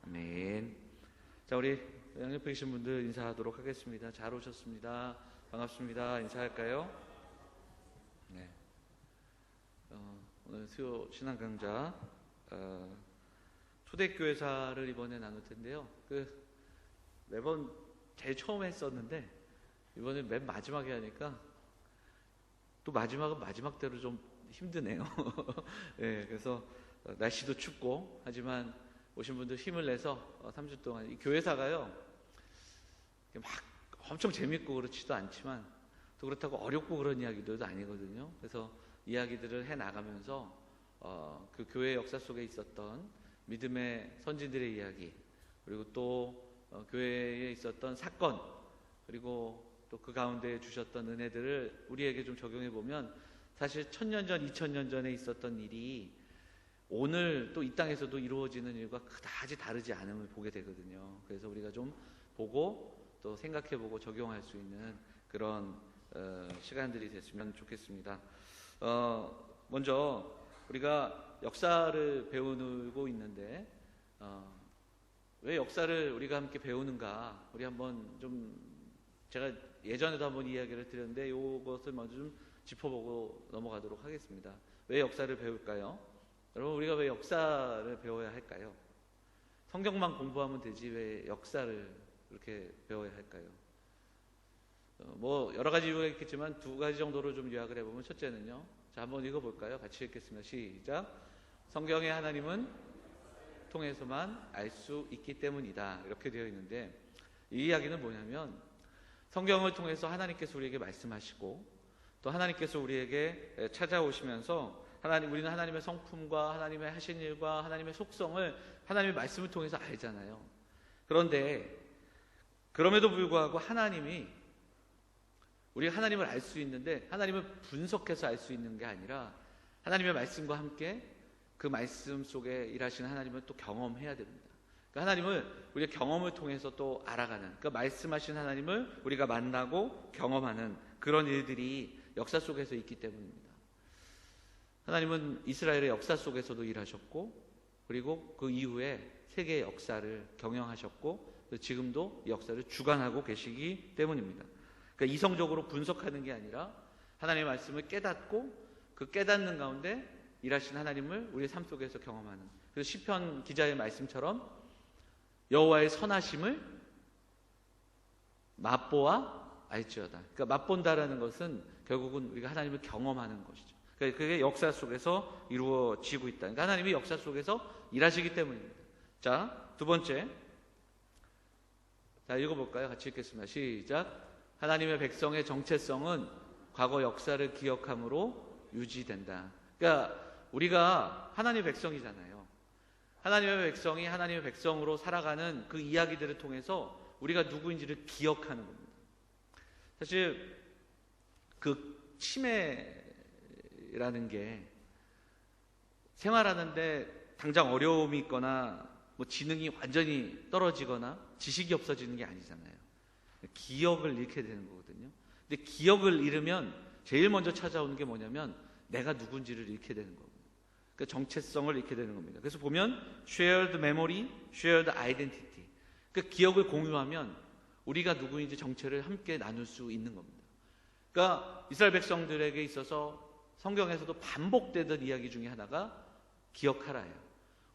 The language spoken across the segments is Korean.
아멘. 자, 우리 양옆에 계신 분들 인사하도록 하겠습니다. 잘 오셨습니다. 반갑습니다. 인사할까요? 네. 오늘 수요 신앙 강좌 초대교회사를 이번에 나눌 텐데요. 매번 제일 처음에 했었는데 이번에 맨 마지막에 하니까 또 마지막은 마지막대로 좀 힘드네요. 네, 그래서 날씨도 춥고 하지만 오신 분들 힘을 내서 3주 동안 이 교회사가요 막 엄청 재밌고 그렇지도 않지만 또 그렇다고 어렵고 그런 이야기들도 아니거든요. 그래서 이야기들을 해 나가면서 그 교회 역사 속에 있었던 믿음의 선진들의 이야기, 그리고 또 교회에 있었던 사건, 그리고 또 그 가운데 주셨던 은혜들을 우리에게 좀 적용해 보면 사실 1000년 전, 2000년 전에 있었던 일이 오늘 또 이 땅에서도 이루어지는 일과 그다지 다르지 않음을 보게 되거든요. 그래서 우리가 좀 보고 또 생각해보고 적용할 수 있는 그런 시간들이 됐으면 좋겠습니다. 먼저 우리가 역사를 배우고 있는데 왜 역사를 우리가 함께 배우는가, 우리 한번 좀, 제가 예전에도 한번 이야기를 드렸는데 이것을 먼저 좀 짚어보고 넘어가도록 하겠습니다. 왜 역사를 배울까요? 여러분, 우리가 왜 역사를 배워야 할까요? 성경만 공부하면 되지 왜 역사를 그렇게 배워야 할까요? 여러 가지 이유가 있겠지만 두 가지 정도로 좀 요약을 해보면, 첫째는요, 자, 한번 읽어볼까요? 같이 읽겠습니다. 시작. 성경의 하나님은 통해서만 알 수 있기 때문이다, 이렇게 되어 있는데, 이 이야기는 뭐냐면 성경을 통해서 하나님께서 우리에게 말씀하시고 또 하나님께서 우리에게 찾아오시면서 우리는 하나님의 성품과 하나님의 하신 일과 하나님의 속성을 하나님의 말씀을 통해서 알잖아요. 그런데 그럼에도 불구하고 우리가 하나님을 알 수 있는데 하나님을 분석해서 알 수 있는 게 아니라 하나님의 말씀과 함께 그 말씀 속에 일하시는 하나님을 또 경험해야 됩니다. 그러니까 하나님을 우리가 경험을 통해서 또 알아가는, 그러니까 말씀하신 하나님을 우리가 만나고 경험하는 그런 일들이 역사 속에서 있기 때문입니다. 하나님은 이스라엘의 역사 속에서도 일하셨고, 그리고 그 이후에 세계의 역사를 경영하셨고, 지금도 이 역사를 주관하고 계시기 때문입니다. 그러니까 이성적으로 분석하는 게 아니라 하나님의 말씀을 깨닫고 그 깨닫는 가운데 일하신 하나님을 우리의 삶 속에서 경험하는, 그래서 시편 기자의 말씀처럼 여호와의 선하심을 맛보아 알지어다. 그러니까 맛본다라는 것은 결국은 우리가 하나님을 경험하는 것이죠. 그게 역사 속에서 이루어지고 있다. 그러니까 하나님이 역사 속에서 일하시기 때문입니다. 자, 두 번째, 자, 읽어볼까요? 같이 읽겠습니다. 시작. 하나님의 백성의 정체성은 과거 역사를 기억함으로 유지된다. 그러니까 우리가 하나님의 백성이잖아요. 하나님의 백성이 하나님의 백성으로 살아가는 그 이야기들을 통해서 우리가 누구인지를 기억하는 겁니다. 사실 그 치매라는 게 생활하는데 당장 어려움이 있거나 지능이 완전히 떨어지거나 지식이 없어지는 게 아니잖아요. 기억을 잃게 되는 거거든요. 근데 기억을 잃으면 제일 먼저 찾아오는 게 뭐냐면 내가 누군지를 잃게 되는 거예요. 그 정체성을 잃게 되는 겁니다. 그래서 보면 shared memory, shared identity. 그 기억을 공유하면 우리가 누구인지 정체를 함께 나눌 수 있는 겁니다. 그러니까 이스라엘 백성들에게 있어서 성경에서도 반복되던 이야기 중에 하나가 기억하라예요.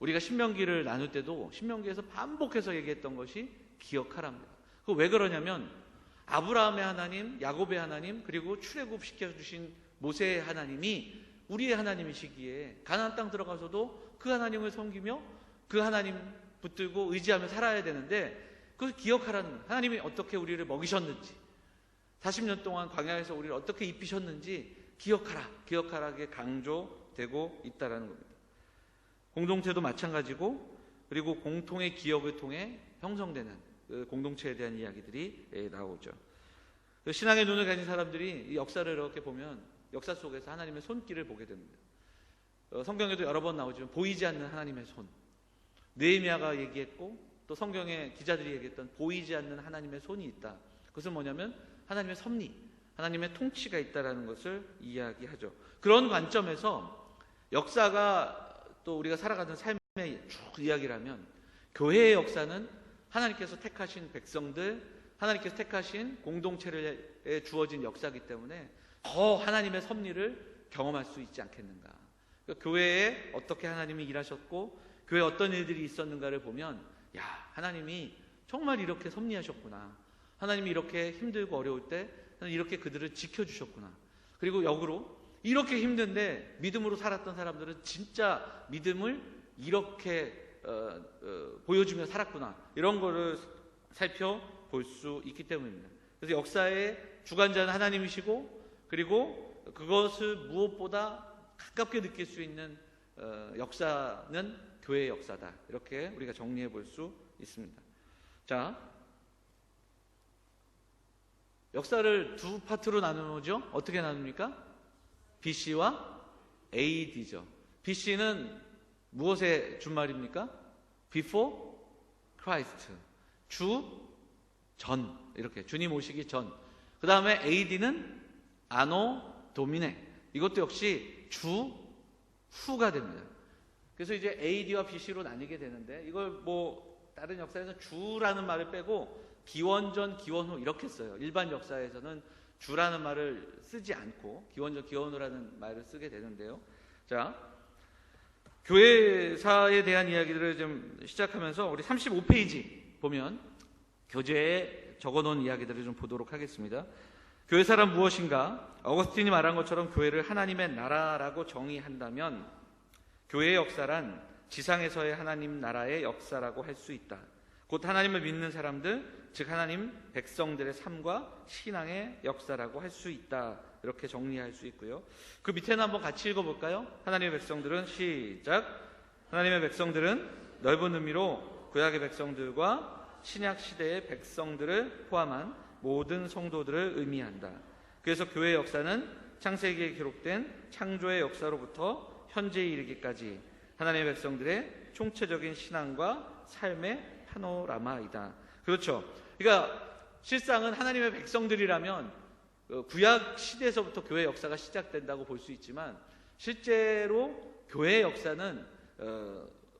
우리가 신명기를 나눌 때도 신명기에서 반복해서 얘기했던 것이 기억하라입니다. 그 왜 그러냐면 아브라함의 하나님, 야곱의 하나님, 그리고 출애굽시켜주신 모세의 하나님이 우리의 하나님이시기에 가나안 땅 들어가서도 그 하나님을 섬기며 그 하나님 붙들고 의지하며 살아야 되는데, 그걸 기억하라는, 하나님이 어떻게 우리를 먹이셨는지, 40년 동안 광야에서 우리를 어떻게 입히셨는지 기억하라게 강조되고 있다는 겁니다. 공동체도 마찬가지고, 그리고 공통의 기억을 통해 형성되는 그 공동체에 대한 이야기들이 나오죠. 신앙의 눈을 가진 사람들이 이 역사를 이렇게 보면 역사 속에서 하나님의 손길을 보게 됩니다. 성경에도 여러 번 나오지만 보이지 않는 하나님의 손, 느헤미야가 얘기했고 또 성경의 기자들이 얘기했던 보이지 않는 하나님의 손이 있다. 그것은 뭐냐면 하나님의 섭리, 하나님의 통치가 있다는 것을 이야기하죠. 그런 관점에서 역사가 또 우리가 살아가는 삶의 쭉 이야기라면 교회의 역사는 하나님께서 택하신 백성들, 하나님께서 택하신 공동체에 주어진 역사이기 때문에 더 하나님의 섭리를 경험할 수 있지 않겠는가. 그러니까 교회에 어떻게 하나님이 일하셨고 교회에 어떤 일들이 있었는가를 보면, 야, 하나님이 정말 이렇게 섭리하셨구나. 하나님이 이렇게 힘들고 어려울 때 이렇게 그들을 지켜주셨구나. 그리고 역으로 이렇게 힘든데 믿음으로 살았던 사람들은 진짜 믿음을 이렇게 보여주며 살았구나. 이런 거를 살펴볼 수 있기 때문입니다. 그래서 역사의 주관자는 하나님이시고, 그리고 그것을 무엇보다 가깝게 느낄 수 있는 역사는 교회의 역사다. 이렇게 우리가 정리해 볼 수 있습니다. 자, 역사를 두 파트로 나누죠. 어떻게 나눕니까? BC와 AD죠. BC는 무엇의 준말입니까? Before Christ. 전. 이렇게 주님 오시기 전. 그 다음에 AD는 아노 도미네. 이것도 역시 주 후가 됩니다. 그래서 이제 AD와 BC로 나뉘게 되는데, 이걸 뭐 다른 역사에서 주라는 말을 빼고 기원전, 기원후 이렇게 써요. 일반 역사에서는 주라는 말을 쓰지 않고 기원전, 기원후라는 말을 쓰게 되는데요. 자, 교회사에 대한 이야기들을 좀 시작하면서 우리 35페이지 보면 교재에 적어놓은 이야기들을 좀 보도록 하겠습니다. 교회사란 무엇인가? 어거스틴이 말한 것처럼 교회를 하나님의 나라라고 정의한다면 교회의 역사란 지상에서의 하나님 나라의 역사라고 할 수 있다. 곧 하나님을 믿는 사람들, 즉 하나님 백성들의 삶과 신앙의 역사라고 할 수 있다. 이렇게 정리할 수 있고요. 그 밑에는 한번 같이 읽어볼까요? 하나님의 백성들은, 시작. 하나님의 백성들은 넓은 의미로 구약의 백성들과 신약 시대의 백성들을 포함한 모든 성도들을 의미한다. 그래서 교회의 역사는 창세기에 기록된 창조의 역사로부터 현재에 이르기까지 하나님의 백성들의 총체적인 신앙과 삶의 파노라마이다. 그렇죠. 그러니까 실상은 하나님의 백성들이라면 구약 시대에서부터 교회 역사가 시작된다고 볼 수 있지만, 실제로 교회의 역사는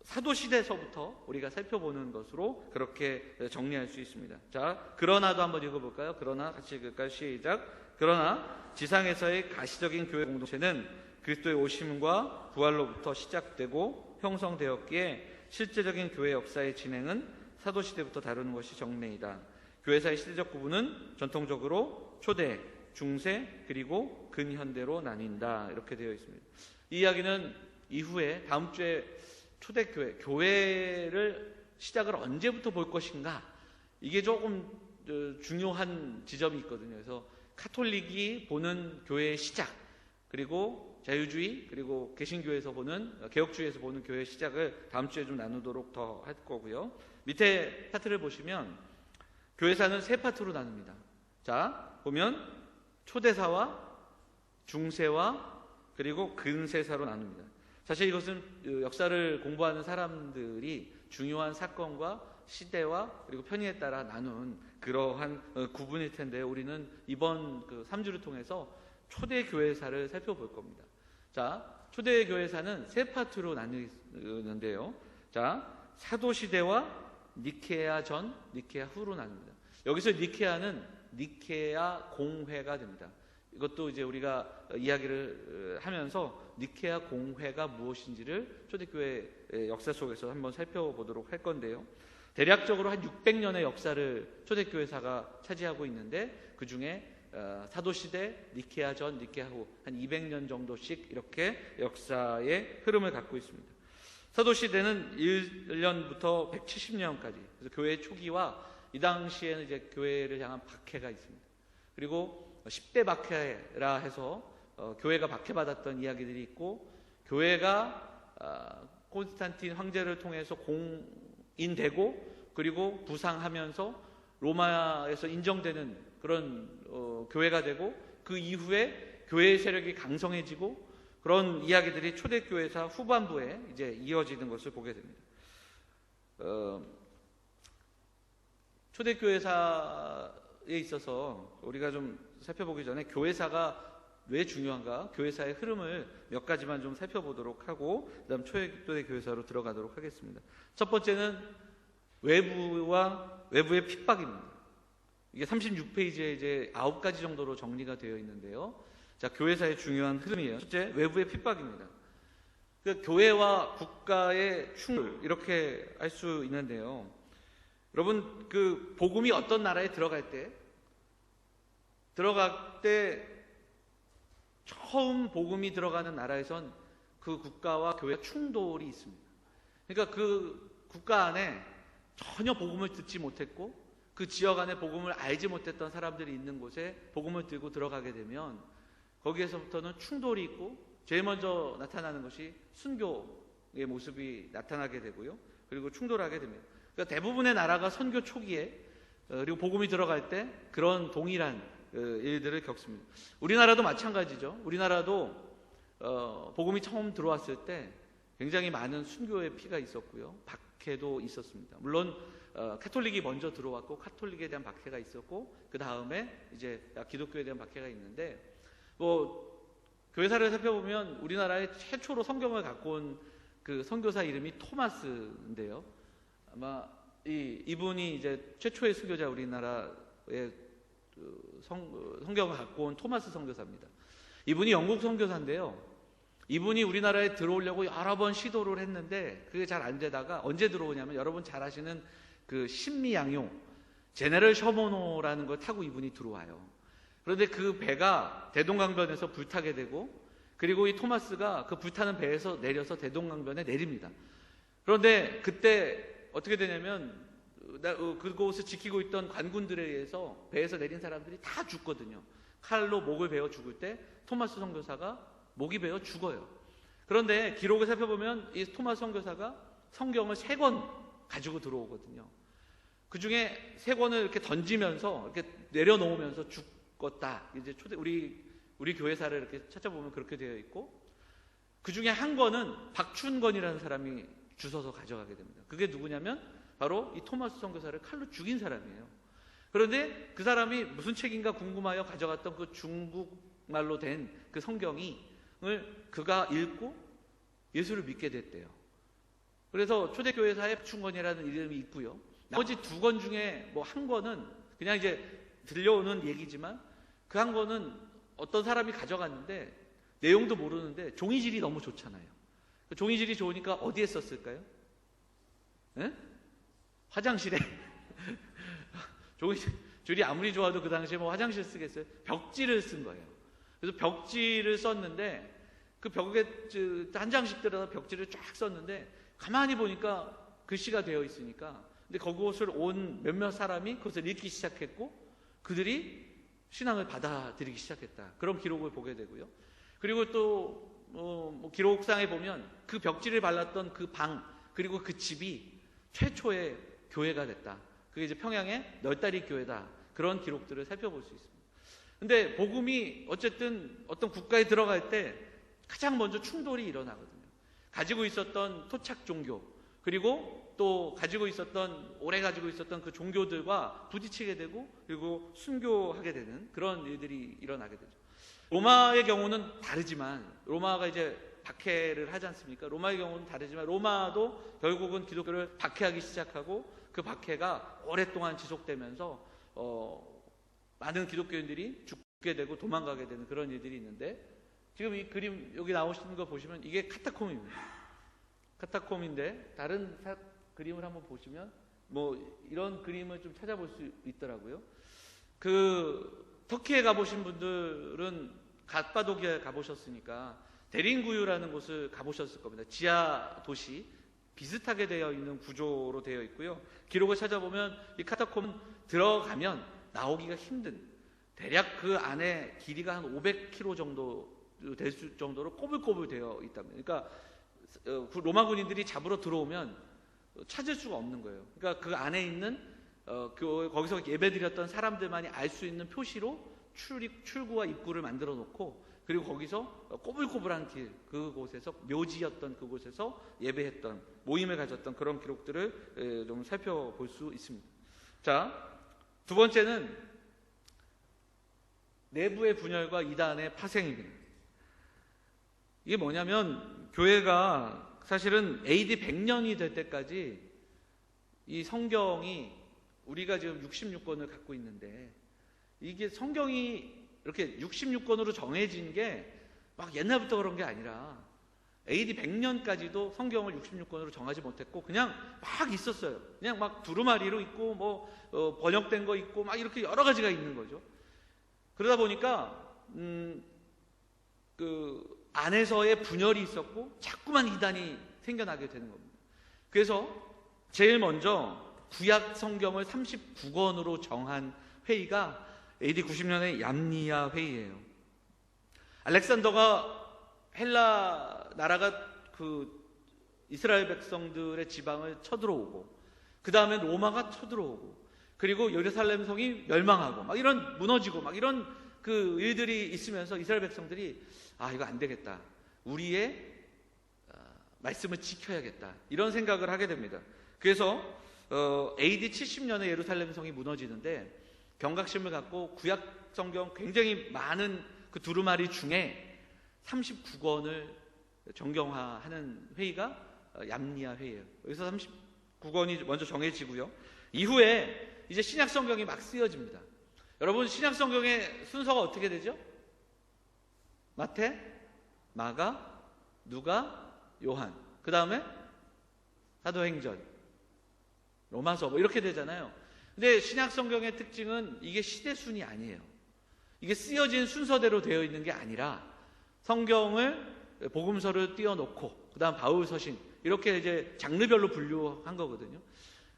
사도 시대에서부터 우리가 살펴보는 것으로 그렇게 정리할 수 있습니다. 자, 그러나도 한번 읽어볼까요? 그러나 같이 읽을까요? 시작. 그러나 지상에서의 가시적인 교회 공동체는 그리스도의 오심과 부활로부터 시작되고 형성되었기에 실제적인 교회 역사의 진행은 사도시대부터 다루는 것이 정례이다. 교회사의 시대적 구분은 전통적으로 초대, 중세, 그리고 근현대로 나뉜다. 이렇게 되어 있습니다. 이 이야기는 이후에 다음 주에 초대교회, 교회를 시작을 언제부터 볼 것인가, 이게 조금 중요한 지점이 있거든요. 그래서 카톨릭이 보는 교회의 시작, 그리고 자유주의, 그리고 개신교에서 보는, 개혁주의에서 보는 교회의 시작을 다음 주에 좀 나누도록 더 할 거고요. 밑에 파트를 보시면 교회사는 세 파트로 나눕니다. 자, 보면 초대사와 중세와 그리고 근세사로 나눕니다. 사실 이것은 역사를 공부하는 사람들이 중요한 사건과 시대와 그리고 편의에 따라 나눈 그러한 구분일 텐데, 우리는 이번 3주를 통해서 초대교회사를 살펴볼 겁니다. 자, 초대교회사는 세 파트로 나뉘는데요. 자, 사도시대와 니케아 전, 니케아 후로 나눕니다. 여기서 니케아는 니케아 공회가 됩니다. 이것도 이제 우리가 이야기를 하면서 니케아 공회가 무엇인지를 초대교회 역사 속에서 한번 살펴보도록 할 건데요. 대략적으로 한 600년의 역사를 초대교회사가 차지하고 있는데, 그 중에 사도시대, 니케아 전, 니케아 후 한 200년 정도씩 이렇게 역사의 흐름을 갖고 있습니다. 사도시대는 1년부터 170년까지, 그래서 교회 초기와 이 당시에는 이제 교회를 향한 박해가 있습니다. 그리고 10대 박해라 해서 교회가 박해받았던 이야기들이 있고, 교회가 콘스탄틴 황제를 통해서 공인되고 그리고 부상하면서 로마에서 인정되는 그런 교회가 되고, 그 이후에 교회의 세력이 강성해지고, 그런 이야기들이 초대교회사 후반부에 이제 이어지는 것을 보게 됩니다. 초대교회사에 있어서 우리가 좀 살펴보기 전에 교회사가 왜 중요한가, 교회사의 흐름을 몇 가지만 좀 살펴보도록 하고, 그 다음 초대교회사로 들어가도록 하겠습니다. 첫 번째는 외부와 외부의 핍박입니다. 이게 36페이지에 이제 9가지 정도로 정리가 되어 있는데요. 자, 교회사의 중요한 흐름이에요. 첫째, 외부의 핍박입니다. 그 교회와 국가의 충돌, 이렇게 할 수 있는데요. 여러분, 그 복음이 어떤 나라에 들어갈 때 처음 복음이 들어가는 나라에선 그 국가와 교회 충돌이 있습니다. 그러니까 그 국가 안에 전혀 복음을 듣지 못했고 그 지역 안에 복음을 알지 못했던 사람들이 있는 곳에 복음을 들고 들어가게 되면 거기에서부터는 충돌이 있고 제일 먼저 나타나는 것이 순교의 모습이 나타나게 되고요. 그리고 충돌하게 됩니다. 그러니까 대부분의 나라가 선교 초기에 그리고 복음이 들어갈 때 그런 동일한 일들을 겪습니다. 우리나라도 마찬가지죠. 우리나라도 복음이 처음 들어왔을 때 굉장히 많은 순교의 피가 있었고요. 박해도 있었습니다. 물론 카톨릭이 먼저 들어왔고 카톨릭에 대한 박해가 있었고 그 다음에 이제 기독교에 대한 박해가 있는데 교회사를 살펴보면 우리나라에 최초로 성경을 갖고 온 그 선교사 이름이 토마스인데요. 아마 이분이 이제 최초의 선교자 우리나라의 성경을 갖고 온 토마스 선교사입니다. 이분이 영국 선교사인데요. 이분이 우리나라에 들어오려고 여러 번 시도를 했는데 그게 잘 안 되다가 언제 들어오냐면 여러분 잘 아시는 그 신미양용 제네럴 셔모노라는 걸 타고 이분이 들어와요. 그런데 그 배가 대동강변에서 불타게 되고 그리고 이 토마스가 그 불타는 배에서 내려서 대동강변에 내립니다. 그런데 그때 어떻게 되냐면 그곳을 지키고 있던 관군들에 의해서 배에서 내린 사람들이 다 죽거든요. 칼로 목을 베어 죽을 때 토마스 선교사가 목이 베어 죽어요. 그런데 기록을 살펴보면 이 토마스 선교사가 성경을 3권 가지고 들어오거든요. 그 중에 3권을 이렇게 던지면서 이렇게 내려놓으면서 죽었다. 이제 우리 교회사를 이렇게 찾아보면 그렇게 되어 있고 그 중에 한 권은 박춘건이라는 사람이 주워서 가져가게 됩니다. 그게 누구냐면 바로 이 토마스 선교사를 칼로 죽인 사람이에요. 그런데 그 사람이 무슨 책인가 궁금하여 가져갔던 그 중국말로 된 그 성경을 그가 읽고 예수를 믿게 됐대요. 그래서 초대교회사에 박춘건이라는 이름이 있고요. 나머지 2권 중에 한 권은 그냥 이제 들려오는 얘기지만 그 한 권은 어떤 사람이 가져갔는데 내용도 모르는데 종이질이 너무 좋잖아요. 종이질이 좋으니까 어디에 썼을까요? 네? 화장실에. 종이질이 아무리 좋아도 그 당시에 화장실 쓰겠어요? 벽지를 쓴 거예요. 그래서 벽지를 썼는데 그 벽에 한 장씩 들어서 벽지를 쫙 썼는데 가만히 보니까 글씨가 되어 있으니까 근데 그곳을 온 몇몇 사람이 그것을 읽기 시작했고 그들이 신앙을 받아들이기 시작했다. 그런 기록을 보게 되고요. 그리고 또 기록상에 보면 그 벽지를 발랐던 그 방 그리고 그 집이 최초의 교회가 됐다. 그게 이제 평양의 널다리 교회다. 그런 기록들을 살펴볼 수 있습니다. 근데 복음이 어쨌든 어떤 국가에 들어갈 때 가장 먼저 충돌이 일어나거든요. 가지고 있었던 토착 종교 그리고 또 오래 가지고 있었던 그 종교들과 부딪히게 되고 그리고 순교하게 되는 그런 일들이 일어나게 되죠. 로마의 경우는 다르지만 로마가 이제 박해를 하지 않습니까? 로마의 경우는 다르지만 로마도 결국은 기독교를 박해하기 시작하고 그 박해가 오랫동안 지속되면서 많은 기독교인들이 죽게 되고 도망가게 되는 그런 일들이 있는데 지금 이 그림 여기 나오시는 거 보시면 이게 카타콤입니다. 카타콤인데 다른 그림을 한번 보시면 이런 그림을 좀 찾아볼 수 있더라고요. 그 터키에 가보신 분들은 갑바도기아에 가보셨으니까 데린구유라는 곳을 가보셨을 겁니다. 지하 도시 비슷하게 되어 있는 구조로 되어 있고요. 기록을 찾아보면 이 카타콤 들어가면 나오기가 힘든 대략 그 안에 길이가 한 500km 정도 될 정도로 꼬불꼬불 되어 있답니다. 그러니까 로마 군인들이 잡으러 들어오면 찾을 수가 없는 거예요. 그러니까 그 안에 있는 거기서 예배드렸던 사람들만이 알 수 있는 표시로 출구와 입구를 만들어 놓고 그리고 거기서 꼬불꼬불한 길 그곳에서 묘지였던 그곳에서 예배했던 모임을 가졌던 그런 기록들을 좀 살펴볼 수 있습니다. 자, 2번째는 내부의 분열과 이단의 파생입니다. 이게 뭐냐면 교회가 사실은 AD 100년이 될 때까지 이 성경이 우리가 지금 66권을 갖고 있는데 이게 성경이 이렇게 66권으로 정해진 게 막 옛날부터 그런 게 아니라 AD 100년까지도 성경을 66권으로 정하지 못했고 그냥 막 있었어요. 그냥 막 두루마리로 있고 뭐 번역된 거 있고 막 이렇게 여러 가지가 있는 거죠. 그러다 보니까 그 안에서의 분열이 있었고 자꾸만 이단이 생겨나게 되는 겁니다. 그래서 제일 먼저 구약 성경을 39권으로 정한 회의가 AD 90년의 얌니아 회의예요. 알렉산더가 헬라 나라가 그 이스라엘 백성들의 지방을 쳐들어오고 그 다음에 로마가 쳐들어오고 그리고 예루살렘 성이 멸망하고 막 이런 무너지고 막 이런 그 일들이 있으면서 이스라엘 백성들이 이거 안 되겠다. 우리의 말씀을 지켜야겠다. 이런 생각을 하게 됩니다. 그래서 AD 70년에 예루살렘 성이 무너지는데 경각심을 갖고 구약 성경 굉장히 많은 그 두루마리 중에 39권을 정경화하는 회의가 얌니아 회의예요. 여기서 39권이 먼저 정해지고요. 이후에 이제 신약 성경이 막 쓰여집니다. 여러분 신약 성경의 순서가 어떻게 되죠? 마태, 마가, 누가, 요한. 그 다음에 사도행전, 로마서 뭐 이렇게 되잖아요. 근데 신약 성경의 특징은 이게 시대순이 아니에요. 이게 쓰여진 순서대로 되어 있는 게 아니라 성경을 복음서를 띄워놓고 그 다음 바울서신 이렇게 이제 장르별로 분류한 거거든요.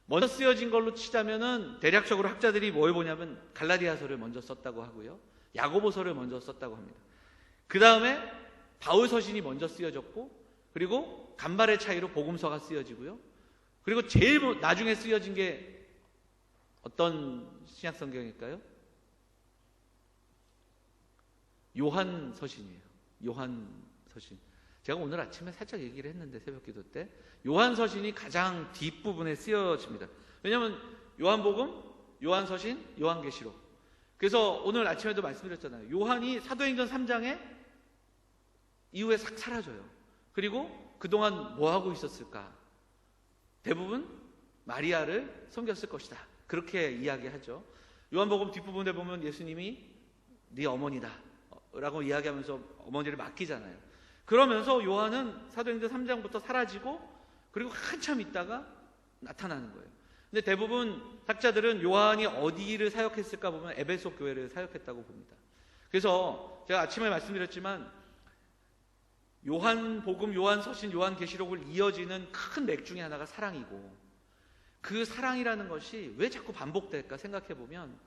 먼저 쓰여진 걸로 치자면은 대략적으로 학자들이 뭘 보냐면 갈라디아서를 먼저 썼다고 하고요. 야고보서를 먼저 썼다고 합니다. 그 다음에 바울서신이 먼저 쓰여졌고 그리고 간발의 차이로 복음서가 쓰여지고요. 그리고 제일 나중에 쓰여진 게 어떤 신약 성경일까요? 요한서신이에요. 요한서신. 제가 오늘 아침에 살짝 얘기를 했는데 새벽기도 때 요한서신이 가장 뒷부분에 쓰여집니다. 왜냐하면 요한복음, 요한서신, 요한계시록. 그래서 오늘 아침에도 말씀드렸잖아요. 요한이 사도행전 3장에 이후에 싹 사라져요. 그리고 그동안 뭐 하고 있었을까? 대부분 마리아를 섬겼을 것이다. 그렇게 이야기하죠. 요한복음 뒷부분에 보면 예수님이 네 어머니다 라고 이야기하면서 어머니를 맡기잖아요. 그러면서 요한은 사도행전 3장부터 사라지고 그리고 한참 있다가 나타나는 거예요. 근데 대부분 학자들은 요한이 어디를 사역했을까 보면 에베소 교회를 사역했다고 봅니다. 그래서 제가 아침에 말씀드렸지만 요한복음, 요한서신, 요한계시록을 이어지는 큰 맥 중에 하나가 사랑이고 그 사랑이라는 것이 왜 자꾸 반복될까 생각해보면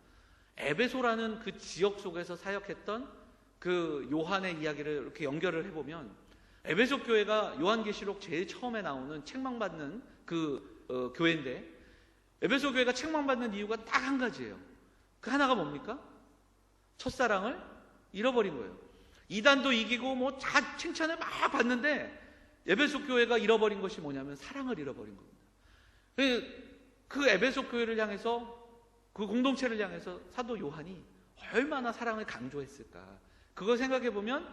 에베소라는 그 지역 속에서 사역했던 그 요한의 이야기를 이렇게 연결을 해보면 에베소 교회가 요한계시록 제일 처음에 나오는 책망받는 그 교회인데 에베소 교회가 책망받는 이유가 딱 한 가지예요. 그 하나가 뭡니까? 첫사랑을 잃어버린 거예요. 이단도 이기고 뭐 칭찬을 막 받는데 에베소 교회가 잃어버린 것이 뭐냐면 사랑을 잃어버린 겁니다. 그 에베소 교회를 향해서 그 공동체를 향해서 사도 요한이 얼마나 사랑을 강조했을까. 그걸 생각해보면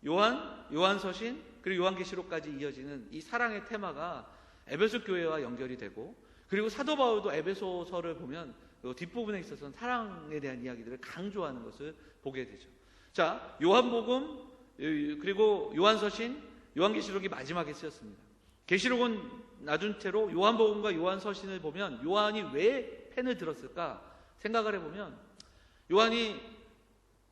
요한서신 그리고 요한계시록까지 이어지는 이 사랑의 테마가 에베소 교회와 연결이 되고 그리고 사도 바울도 에베소서를 보면 그 뒷부분에 있어서는 사랑에 대한 이야기들을 강조하는 것을 보게 되죠. 자, 요한복음 그리고 요한서신, 요한계시록이 마지막에 쓰였습니다. 계시록은 놔둔 채로 요한복음과 요한서신을 보면 요한이 왜 펜을 들었을까 생각을 해보면 요한이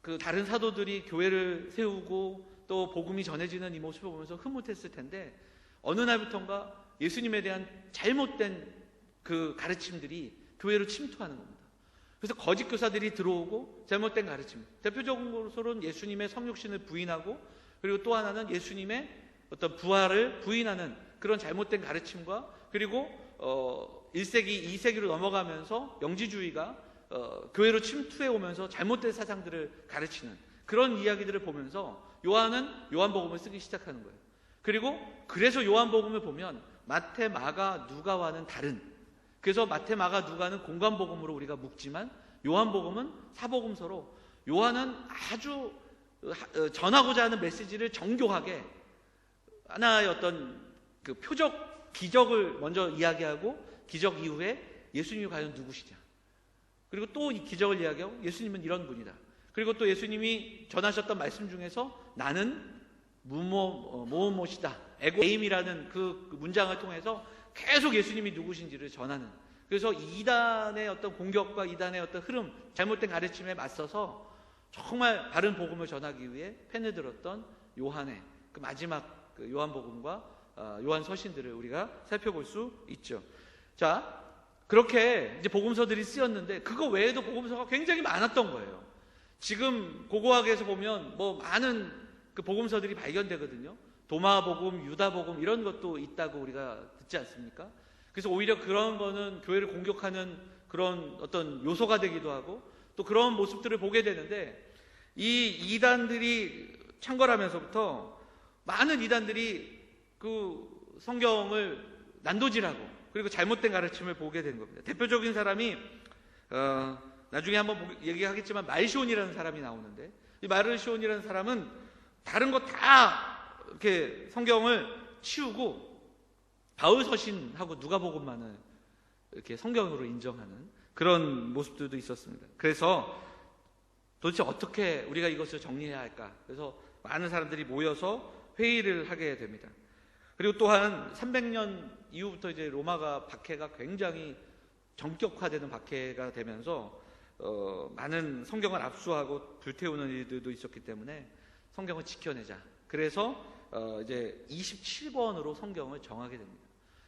그 다른 사도들이 교회를 세우고 또 복음이 전해지는 이 모습을 보면서 흐뭇했을 텐데 어느 날부터인가 예수님에 대한 잘못된 그 가르침들이 교회로 침투하는 겁니다. 그래서 거짓 교사들이 들어오고 잘못된 가르침, 대표적으로는 예수님의 성육신을 부인하고 그리고 또 하나는 예수님의 어떤 부활을 부인하는 그런 잘못된 가르침과 그리고 1세기, 2세기로 넘어가면서 영지주의가 교회로 침투해 오면서 잘못된 사상들을 가르치는 그런 이야기들을 보면서 요한은 요한복음을 쓰기 시작하는 거예요. 그리고 그래서 요한복음을 보면 마태, 마가, 누가와는 다른, 그래서 마태, 마가, 누가는 공관복음으로 우리가 묶지만 요한복음은 사복음서로 요한은 아주 전하고자 하는 메시지를 정교하게 하나의 어떤 그 표적, 기적을 먼저 이야기하고 기적 이후에 예수님이 과연 누구시냐. 그리고 또 이 기적을 이야기하고 예수님은 이런 분이다. 그리고 또 예수님이 전하셨던 말씀 중에서 나는 무엇이다. 에임이라는 그 문장을 통해서 계속 예수님이 누구신지를 전하는. 그래서 이단의 어떤 공격과 이단의 어떤 흐름, 잘못된 가르침에 맞서서 정말 바른 복음을 전하기 위해 펜을 들었던 요한의 그 마지막 그 요한복음과 요한 서신들을 우리가 살펴볼 수 있죠. 자, 그렇게 이제 복음서들이 쓰였는데 그거 외에도 복음서가 굉장히 많았던 거예요. 지금 고고학에서 보면 뭐 많은 그 복음서들이 발견되거든요. 도마복음, 유다복음 이런 것도 있다고 우리가 듣지 않습니까? 그래서 오히려 그런 거는 교회를 공격하는 그런 어떤 요소가 되기도 하고 또 그런 모습들을 보게 되는데 이 이단들이 창궐하면서부터 많은 이단들이 그 성경을 난도질하고 그리고 잘못된 가르침을 보게 된 겁니다. 대표적인 사람이 나중에 한번 얘기하겠지만 말시온이라는 사람이 나오는데 이 말시온이라는 사람은 다른 거 다 이렇게 성경을 치우고 바울 서신하고 누가복음만을 이렇게 성경으로 인정하는 그런 모습들도 있었습니다. 그래서 도대체 어떻게 우리가 이것을 정리해야 할까? 그래서 많은 사람들이 모여서 회의를 하게 됩니다. 그리고 또한 300년 이후부터 이제 로마가 박해가 굉장히 전격화되는 박해가 되면서 많은 성경을 압수하고 불태우는 일들도 있었기 때문에 성경을 지켜내자. 그래서 이제 27권으로 성경을 정하게 됩니다.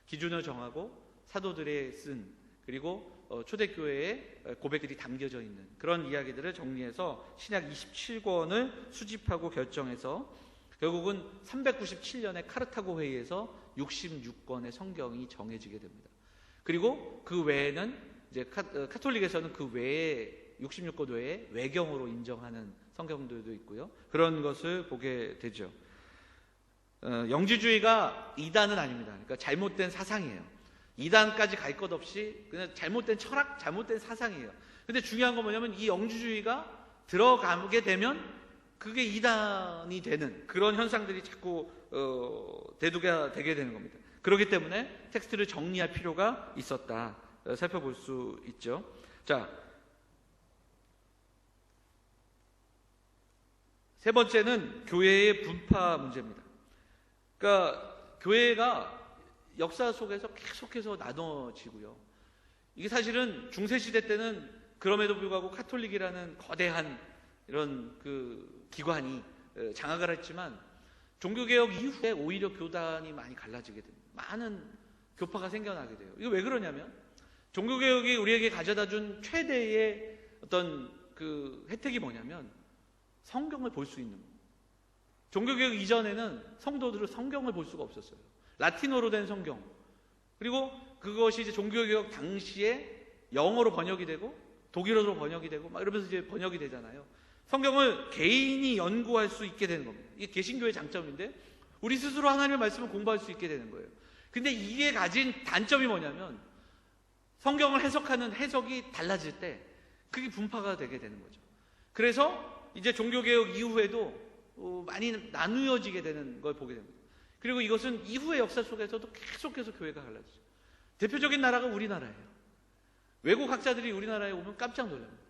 기준을 정하고 사도들의 쓴 그리고 초대교회의 고백들이 담겨져 있는 그런 이야기들을 정리해서 신약 27권을 수집하고 결정해서 결국은 397년에 카르타고 회의에서 66권의 성경이 정해지게 됩니다. 그리고 그 외에는 이제 카톨릭에서는 그 외에 66권 외에 외경으로 인정하는 성경들도 있고요. 그런 것을 보게 되죠. 영지주의가 이단은 아닙니다. 그러니까 잘못된 사상이에요. 이단까지 갈 것 없이 그냥 잘못된 철학, 잘못된 사상이에요. 근데 중요한 건 뭐냐면 이 영지주의가 들어가게 되면 그게 이단이 되는 그런 현상들이 자꾸 대두가 되게 되는 겁니다. 그렇기 때문에 텍스트를 정리할 필요가 있었다. 살펴볼 수 있죠. 자, 세 번째는 교회의 분파 문제입니다. 그러니까 교회가 역사 속에서 계속해서 나눠지고요. 이게 사실은 중세시대 때는 그럼에도 불구하고 카톨릭이라는 거대한 이런 그 기관이 장악을 했지만 종교개혁 이후에 오히려 교단이 많이 갈라지게 됩니다. 많은 교파가 생겨나게 돼요. 이거 왜 그러냐면 종교개혁이 우리에게 가져다 준 최대의 어떤 그 혜택이 뭐냐면 성경을 볼 수 있는 거예요. 종교개혁 이전에는 성도들은 성경을 볼 수가 없었어요. 라틴어로 된 성경. 그리고 그것이 이제 종교개혁 당시에 영어로 번역이 되고 독일어로 번역이 되고 막 이러면서 이제 번역이 되잖아요. 성경을 개인이 연구할 수 있게 되는 겁니다. 이게 개신교의 장점인데 우리 스스로 하나님의 말씀을 공부할 수 있게 되는 거예요. 근데 이게 가진 단점이 뭐냐면 성경을 해석하는 해석이 달라질 때 그게 분파가 되게 되는 거죠. 그래서 이제 종교개혁 이후에도 많이 나누어지게 되는 걸 보게 됩니다. 그리고 이것은 이후의 역사 속에서도 계속해서 교회가 갈라지죠. 대표적인 나라가 우리나라예요. 외국 학자들이 우리나라에 오면 깜짝 놀랍니다.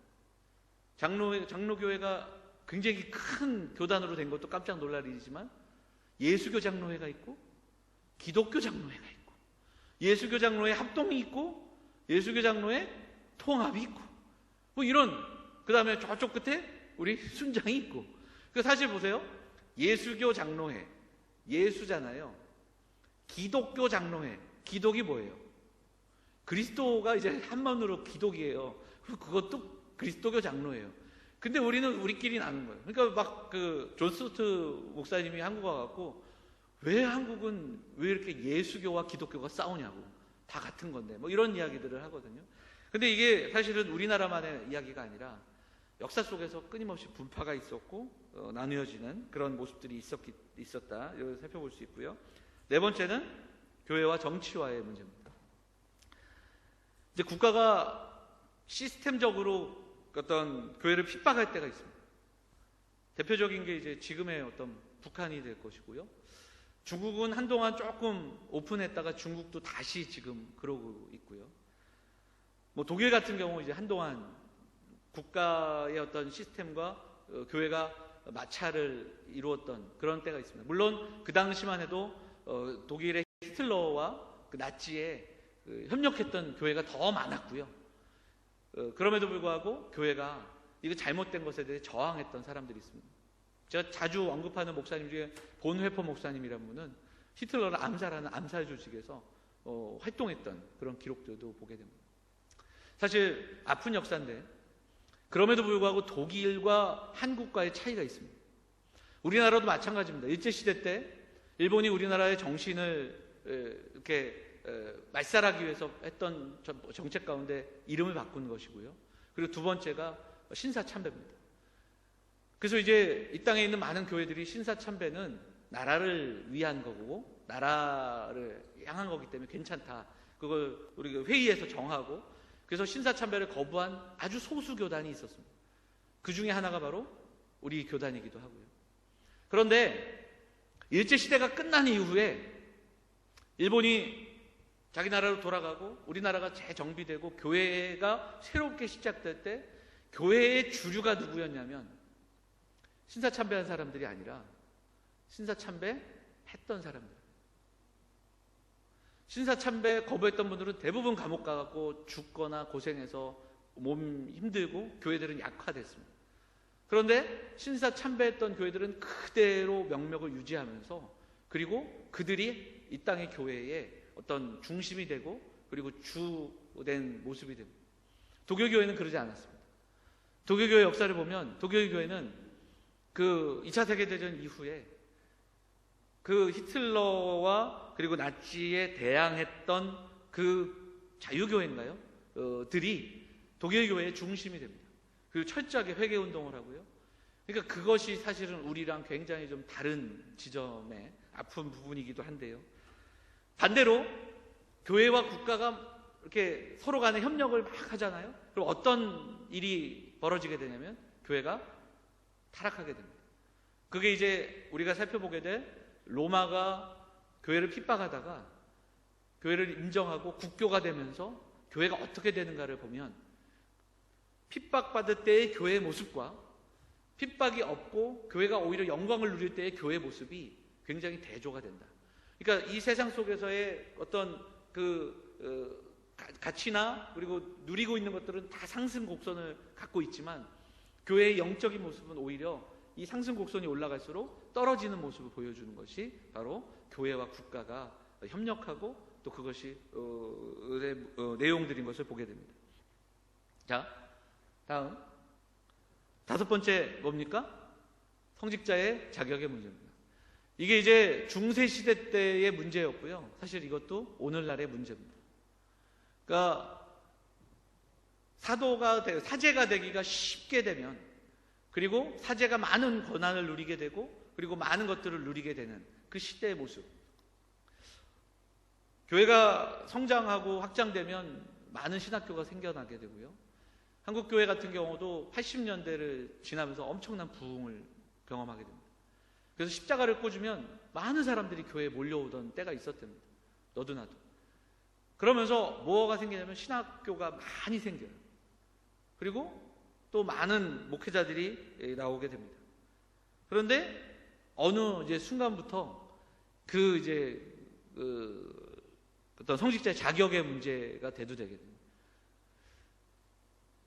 장로교회가 굉장히 큰 교단으로 된 것도 깜짝 놀랄 일이지만 예수교 장로회가 있고 기독교 장로회가 있고 예수교 장로회 합동이 있고 예수교 장로회 통합이 있고 뭐 이런 그 다음에 저쪽 끝에 우리 순장이 있고 그 사실 보세요. 예수교 장로회 예수잖아요. 기독교 장로회 기독이 뭐예요? 그리스도가 이제 한문으로 기독이에요. 그것도 그리스도교 장로예요. 근데 우리는 우리끼리 나눈 거예요. 그러니까 막 그 존 스투어트 목사님이 한국 와갖고 왜 한국은 왜 이렇게 예수교와 기독교가 싸우냐고 다 같은 건데 뭐 이런 이야기들을 하거든요. 근데 이게 사실은 우리나라만의 이야기가 아니라 역사 속에서 끊임없이 분파가 있었고 나누어지는 그런 모습들이 있었다. 이걸 살펴볼 수 있고요. 네 번째는 교회와 정치와의 문제입니다. 이제 국가가 시스템적으로 어떤 교회를 핍박할 때가 있습니다. 대표적인 게 이제 지금의 어떤 북한이 될 것이고요. 중국은 한동안 조금 오픈했다가 중국도 다시 지금 그러고 있고요. 뭐 독일 같은 경우 이제 한동안 국가의 어떤 시스템과 교회가 마찰을 이루었던 그런 때가 있습니다. 물론 그 당시만 해도 독일의 히틀러와 그 나치에 협력했던 교회가 더 많았고요. 그럼에도 불구하고 교회가 이거 잘못된 것에 대해 저항했던 사람들이 있습니다. 제가 자주 언급하는 목사님 중에 본회퍼 목사님이라는 분은 히틀러를 암살하는 암살 조직에서 활동했던 그런 기록들도 보게 됩니다. 사실 아픈 역사인데 그럼에도 불구하고 독일과 한국과의 차이가 있습니다. 우리나라도 마찬가지입니다. 일제시대 때 일본이 우리나라의 정신을 이렇게 말살하기 위해서 했던 정책 가운데 이름을 바꾸는 것이고요. 그리고 두 번째가 신사참배입니다. 그래서 이제 이 땅에 있는 많은 교회들이 신사참배는 나라를 위한 거고 나라를 향한 거기 때문에 괜찮다. 그걸 우리 회의에서 정하고 그래서 신사참배를 거부한 아주 소수 교단이 있었습니다. 그 중에 하나가 바로 우리 교단이기도 하고요. 그런데 일제시대가 끝난 이후에 일본이 자기 나라로 돌아가고 우리나라가 재정비되고 교회가 새롭게 시작될 때 교회의 주류가 누구였냐면 신사참배한 사람들이 아니라 신사참배 했던 사람들. 신사참배 거부했던 분들은 대부분 감옥 가고 죽거나 고생해서 몸 힘들고 교회들은 약화됐습니다. 그런데 신사참배했던 교회들은 그대로 명맥을 유지하면서 그리고 그들이 이 땅의 교회의 어떤 중심이 되고 그리고 주된 모습이 됩니다. 독일교회는 그러지 않았습니다. 독일교회 역사를 보면 독일교회는 그 2차 세계대전 이후에 그 히틀러와 그리고 나치에 대항했던 그 자유교회인가요? 들이 독일교회의 중심이 됩니다. 그리고 철저하게 회개운동을 하고요. 그러니까 그것이 사실은 우리랑 굉장히 좀 다른 지점의 아픈 부분이기도 한데요. 반대로 교회와 국가가 이렇게 서로 간에 협력을 막 하잖아요. 그럼 어떤 일이 벌어지게 되냐면 교회가 타락하게 됩니다. 그게 이제 우리가 살펴보게 될 로마가 교회를 핍박하다가 교회를 인정하고 국교가 되면서 교회가 어떻게 되는가를 보면 핍박받을 때의 교회의 모습과 핍박이 없고 교회가 오히려 영광을 누릴 때의 교회의 모습이 굉장히 대조가 된다. 그러니까 이 세상 속에서의 어떤 가치나 그리고 누리고 있는 것들은 다 상승 곡선을 갖고 있지만 교회의 영적인 모습은 오히려 이 상승 곡선이 올라갈수록 떨어지는 모습을 보여주는 것이 바로 교회와 국가가 협력하고 또 그것이 내용들인 것을 보게 됩니다. 자, 다음 다섯 번째 뭡니까? 성직자의 자격의 문제입니다. 이게 이제 중세시대 때의 문제였고요. 사실 이것도 오늘날의 문제입니다. 그러니까 사제가 되기가 쉽게 되면 그리고 사제가 많은 권한을 누리게 되고 그리고 많은 것들을 누리게 되는 그 시대의 모습. 교회가 성장하고 확장되면 많은 신학교가 생겨나게 되고요. 한국교회 같은 경우도 80년대를 지나면서 엄청난 부흥을 경험하게 됩니다. 그래서 십자가를 꽂으면 많은 사람들이 교회에 몰려오던 때가 있었답니다. 너도 나도. 그러면서 뭐가 생기냐면 신학교가 많이 생겨요. 그리고 또 많은 목회자들이 나오게 됩니다. 그런데 어느 이제 순간부터 어떤 성직자의 자격의 문제가 대두되게 됩니다.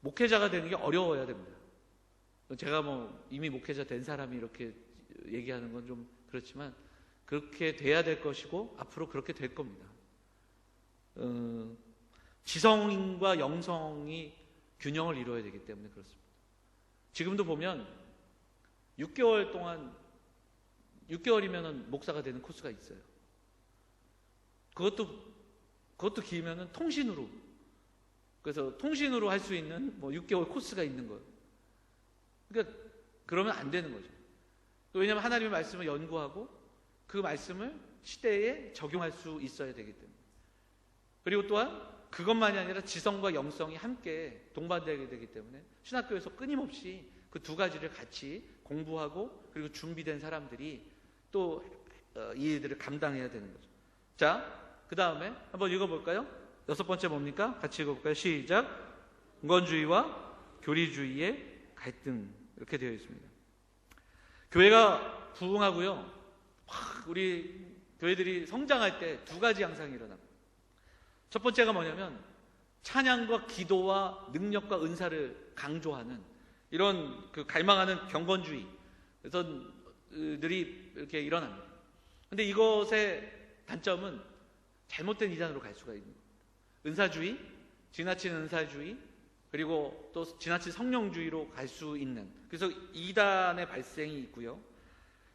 목회자가 되는 게 어려워야 됩니다. 제가 뭐 이미 목회자 된 사람이 이렇게 얘기하는 건 좀 그렇지만 그렇게 돼야 될 것이고 앞으로 그렇게 될 겁니다. 지성과 영성이 균형을 이루어야 되기 때문에 그렇습니다. 지금도 보면 6개월이면 목사가 되는 코스가 있어요. 그것도 길면은 통신으로. 그래서 통신으로 할 수 있는 6개월 코스가 있는 거예요. 그러니까 그러면 안 되는 거죠. 왜냐하면 하나님의 말씀을 연구하고 그 말씀을 시대에 적용할 수 있어야 되기 때문에. 그리고 또한 그것만이 아니라 지성과 영성이 함께 동반되게 되기 때문에 신학교에서 끊임없이 그 두 가지를 같이 공부하고 그리고 준비된 사람들이 또 이 일들을 감당해야 되는 거죠. 자, 그 다음에 한번 읽어볼까요? 6번째 뭡니까? 같이 읽어볼까요? 시작. 공건주의와 교리주의의 갈등, 이렇게 되어 있습니다. 교회가 부흥하고요, 우리 교회들이 성장할 때 두 가지 양상이 일어납니다. 첫 번째가 뭐냐면 찬양과 기도와 능력과 은사를 강조하는 이런 그 갈망하는 경건주의 들이 이렇게 일어납니다. 근데 이것의 단점은 잘못된 이단으로 갈 수가 있는 겁니다. 은사주의, 지나친 은사주의, 그리고 또 지나친 성령주의로 갈 수 있는, 그래서 이단의 발생이 있고요.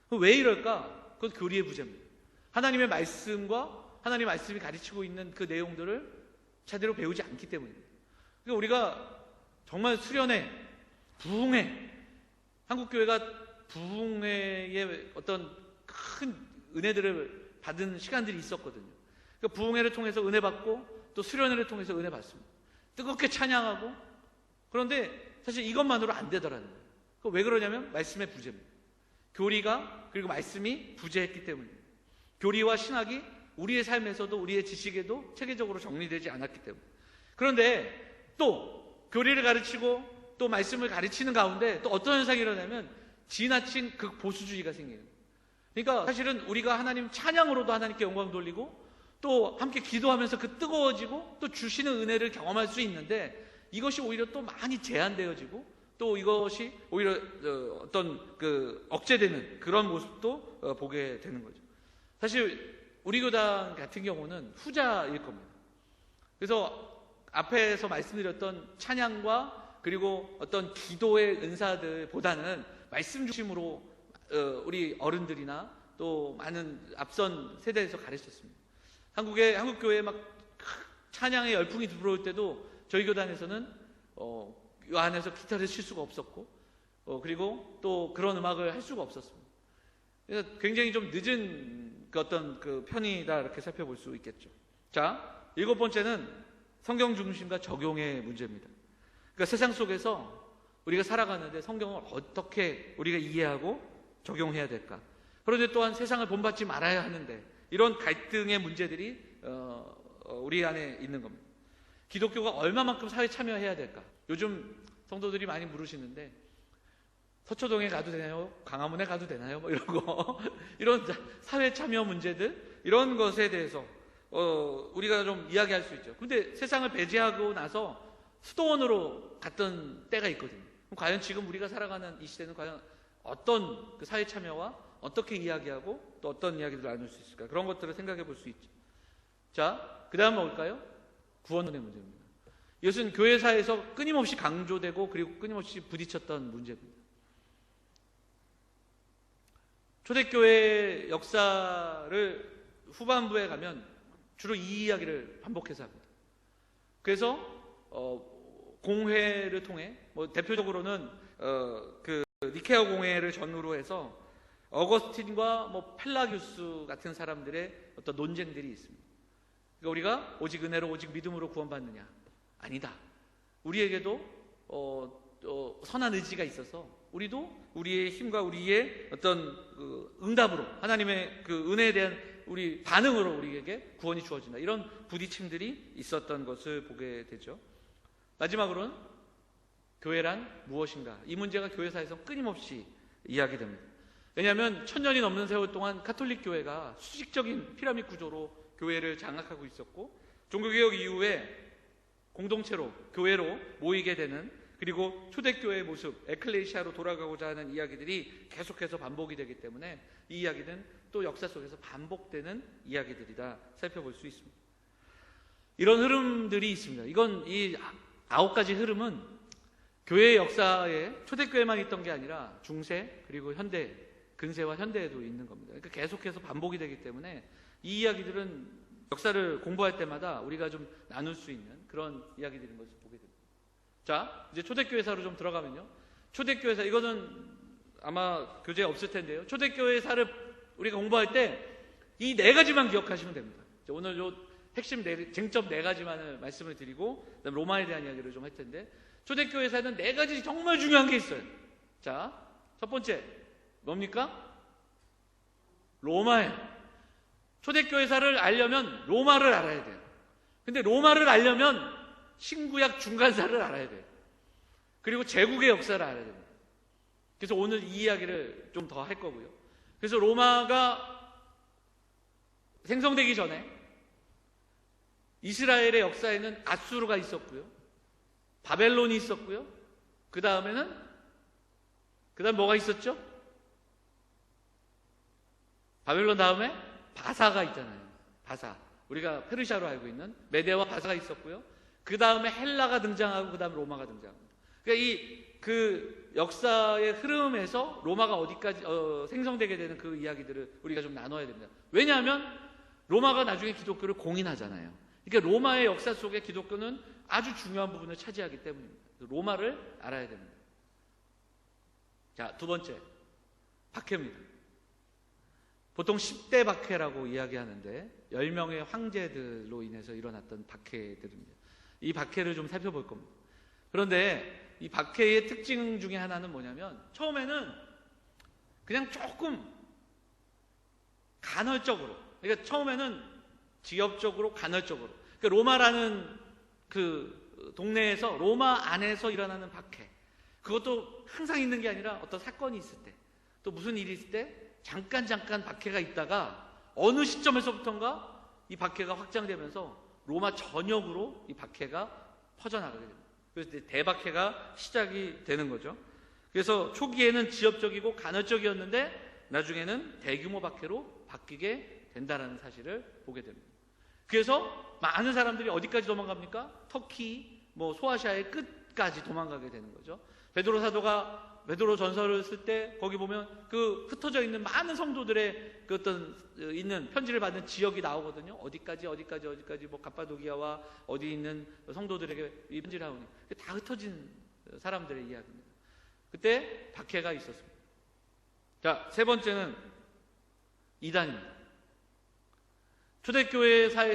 왜 이럴까? 그건 교리의 부재입니다. 하나님의 말씀과 하나님의 말씀이 가르치고 있는 그 내용들을 제대로 배우지 않기 때문입니다. 그러니까 우리가 정말 수련회, 부흥회, 한국교회가 부흥회의 어떤 큰 은혜들을 받은 시간들이 있었거든요. 그러니까 부흥회를 통해서 은혜 받고 또 수련회를 통해서 은혜 받습니다. 뜨겁게 찬양하고, 그런데 사실 이것만으로 안 되더라는 거예요. 왜 그러냐면 말씀의 부재입니다. 교리가 그리고 말씀이 부재했기 때문입니다. 교리와 신학이 우리의 삶에서도 우리의 지식에도 체계적으로 정리되지 않았기 때문입니다. 그런데 또 교리를 가르치고 또 말씀을 가르치는 가운데 또 어떤 현상이 일어나면 지나친 극보수주의가 생겨요. 그러니까 사실은 우리가 하나님 찬양으로도 하나님께 영광 돌리고 또 함께 기도하면서 그 뜨거워지고 또 주시는 은혜를 경험할 수 있는데, 이것이 오히려 또 많이 제한되어지고 또 이것이 오히려 어떤 그 억제되는 그런 모습도 보게 되는 거죠. 사실 우리 교단 같은 경우는 후자일 겁니다. 그래서 앞에서 말씀드렸던 찬양과 그리고 어떤 기도의 은사들보다는 말씀 중심으로 우리 어른들이나 또 많은 앞선 세대에서 가르쳤습니다. 한국 교회에 막 찬양의 열풍이 들어올 때도 저희 교단에서는 이 안에서 기타를 칠 수가 없었고, 그리고 또 그런 음악을 할 수가 없었습니다. 그래서 굉장히 좀 늦은 어떤 그 편이다, 이렇게 살펴볼 수 있겠죠. 자, 7번째는 성경 중심과 적용의 문제입니다. 그러니까 세상 속에서 우리가 살아가는데 성경을 어떻게 우리가 이해하고 적용해야 될까? 그런데 또한 세상을 본받지 말아야 하는데, 이런 갈등의 문제들이 우리 안에 있는 겁니다. 기독교가 얼마만큼 사회 참여해야 될까? 요즘 성도들이 많이 물으시는데, 서초동에 가도 되나요? 광화문에 가도 되나요? 뭐 이런 거 이런 사회 참여 문제들, 이런 것에 대해서 우리가 좀 이야기할 수 있죠. 근데 세상을 배제하고 나서 수도원으로 갔던 때가 있거든요. 그럼 과연 지금 우리가 살아가는 이 시대는 과연 어떤 그 사회 참여와 어떻게 이야기하고 또 어떤 이야기들을 나눌 수 있을까? 그런 것들을 생각해 볼 수 있죠. 자, 그 다음 뭘까요? 구원의 문제입니다. 이것은 교회사에서 끊임없이 강조되고 그리고 끊임없이 부딪혔던 문제입니다. 초대교회 역사를 후반부에 가면 주로 이 이야기를 반복해서 합니다. 그래서 공회를 통해 대표적으로는 그 니케아 공회를 전후로 해서 어거스틴과 펠라기우스 같은 사람들의 어떤 논쟁들이 있습니다. 그러니까 우리가 오직 은혜로 오직 믿음으로 구원받느냐? 아니다. 우리에게도 선한 의지가 있어서 우리도 우리의 힘과 우리의 어떤 응답으로 하나님의 그 은혜에 대한 우리 반응으로 우리에게 구원이 주어진다. 이런 부딪힘들이 있었던 것을 보게 되죠. 마지막으로는 교회란 무엇인가? 이 문제가 교회사에서 끊임없이 이야기됩니다. 왜냐하면 1000년이 넘는 세월 동안 가톨릭 교회가 수직적인 피라미드 구조로 교회를 장악하고 있었고, 종교개혁 이후에 공동체로 교회로 모이게 되는, 그리고 초대교회의 모습, 에클레시아로 돌아가고자 하는 이야기들이 계속해서 반복이 되기 때문에 이 이야기는 또 역사 속에서 반복되는 이야기들이다 살펴볼 수 있습니다. 이런 흐름들이 있습니다. 이건 이 9가지 흐름은 교회의 역사에 초대교회만 있던 게 아니라 중세 그리고 현대, 근세와 현대에도 있는 겁니다. 그러니까 계속해서 반복이 되기 때문에 이 이야기들은 역사를 공부할 때마다 우리가 좀 나눌 수 있는 그런 이야기들인 것을 보게 됩니다. 자, 이제 초대교회사로 좀 들어가면요. 초대교회사, 이거는 아마 교재에 없을 텐데요. 초대교회사를 우리가 공부할 때 이 4가지만 기억하시면 됩니다. 오늘 요 핵심 쟁점 4가지만을 말씀을 드리고 그다음 로마에 대한 이야기를 좀 할 텐데, 초대교회사는 4가지 정말 중요한 게 있어요. 자, 첫 번째 뭡니까? 로마예요. 초대교회사를 알려면 로마를 알아야 돼요. 근데 로마를 알려면 신구약 중간사를 알아야 돼요. 그리고 제국의 역사를 알아야 됩니다. 그래서 오늘 이 이야기를 좀 더 할 거고요. 그래서 로마가 생성되기 전에 이스라엘의 역사에는 아수르가 있었고요. 바벨론이 있었고요. 그 다음 뭐가 있었죠? 바벨론 다음에 바사가 있잖아요. 바사. 우리가 페르시아로 알고 있는 메데와 바사가 있었고요. 그 다음에 헬라가 등장하고 그 다음에 로마가 등장합니다. 그러니까 그 역사의 흐름에서 로마가 어디까지 생성되게 되는 그 이야기들을 우리가 좀 나눠야 됩니다. 왜냐하면 로마가 나중에 기독교를 공인하잖아요. 그러니까 로마의 역사 속에 기독교는 아주 중요한 부분을 차지하기 때문입니다. 로마를 알아야 됩니다. 자, 두 번째, 박해입니다. 보통 10대 박해라고 이야기하는데 10명의 황제들로 인해서 일어났던 박해들입니다. 이 박해를 좀 살펴볼 겁니다. 그런데 이 박해의 특징 중에 하나는 뭐냐면 처음에는 그냥 조금 간헐적으로, 그러니까 처음에는 지역적으로 간헐적으로, 그러니까 로마라는 그 동네에서 로마 안에서 일어나는 박해, 그것도 항상 있는 게 아니라 어떤 사건이 있을 때, 또 무슨 일이 있을 때 잠깐 박해가 있다가 어느 시점에서부턴가 이 박해가 확장되면서 로마 전역으로 이 박해가 퍼져나가게 됩니다. 그래서 대박해가 시작이 되는 거죠. 그래서 초기에는 지역적이고 간헐적이었는데 나중에는 대규모 박해로 바뀌게 된다는 사실을 보게 됩니다. 그래서 많은 사람들이 어디까지 도망갑니까? 터키, 소아시아의 끝까지 도망가게 되는 거죠. 베드로 사도가 베드로 전서를 쓸 때 거기 보면 그 흩어져 있는 많은 성도들의 그 어떤 있는 편지를 받는 지역이 나오거든요. 어디까지 갑바도기아와 어디 있는 성도들에게 이 편지를 하오니 다 흩어진 사람들의 이야기입니다. 그때 박해가 있었습니다. 자, 세 번째는 이단입니다. 초대교회사에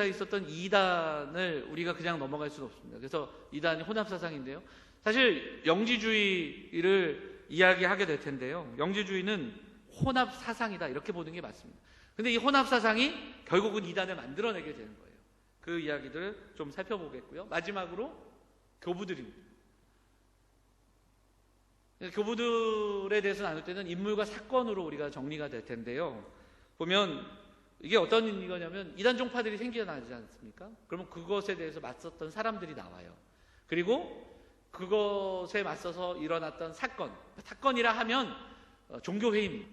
있었던 이단을 우리가 그냥 넘어갈 수는 없습니다. 그래서 이단이 혼합사상인데요. 사실 영지주의를 이야기하게 될 텐데요. 영지주의는 혼합사상이다 이렇게 보는 게 맞습니다. 근데 이 혼합사상이 결국은 이단을 만들어내게 되는 거예요. 그 이야기들을 좀 살펴보겠고요. 마지막으로 교부들입니다. 교부들에 대해서 나눌 때는 인물과 사건으로 우리가 정리가 될 텐데요. 보면 이게 어떤 이거냐면 이단 종파들이 생겨나지 않습니까? 그러면 그것에 대해서 맞섰던 사람들이 나와요. 그리고 그것에 맞서서 일어났던 사건이라 하면 종교회의입니다.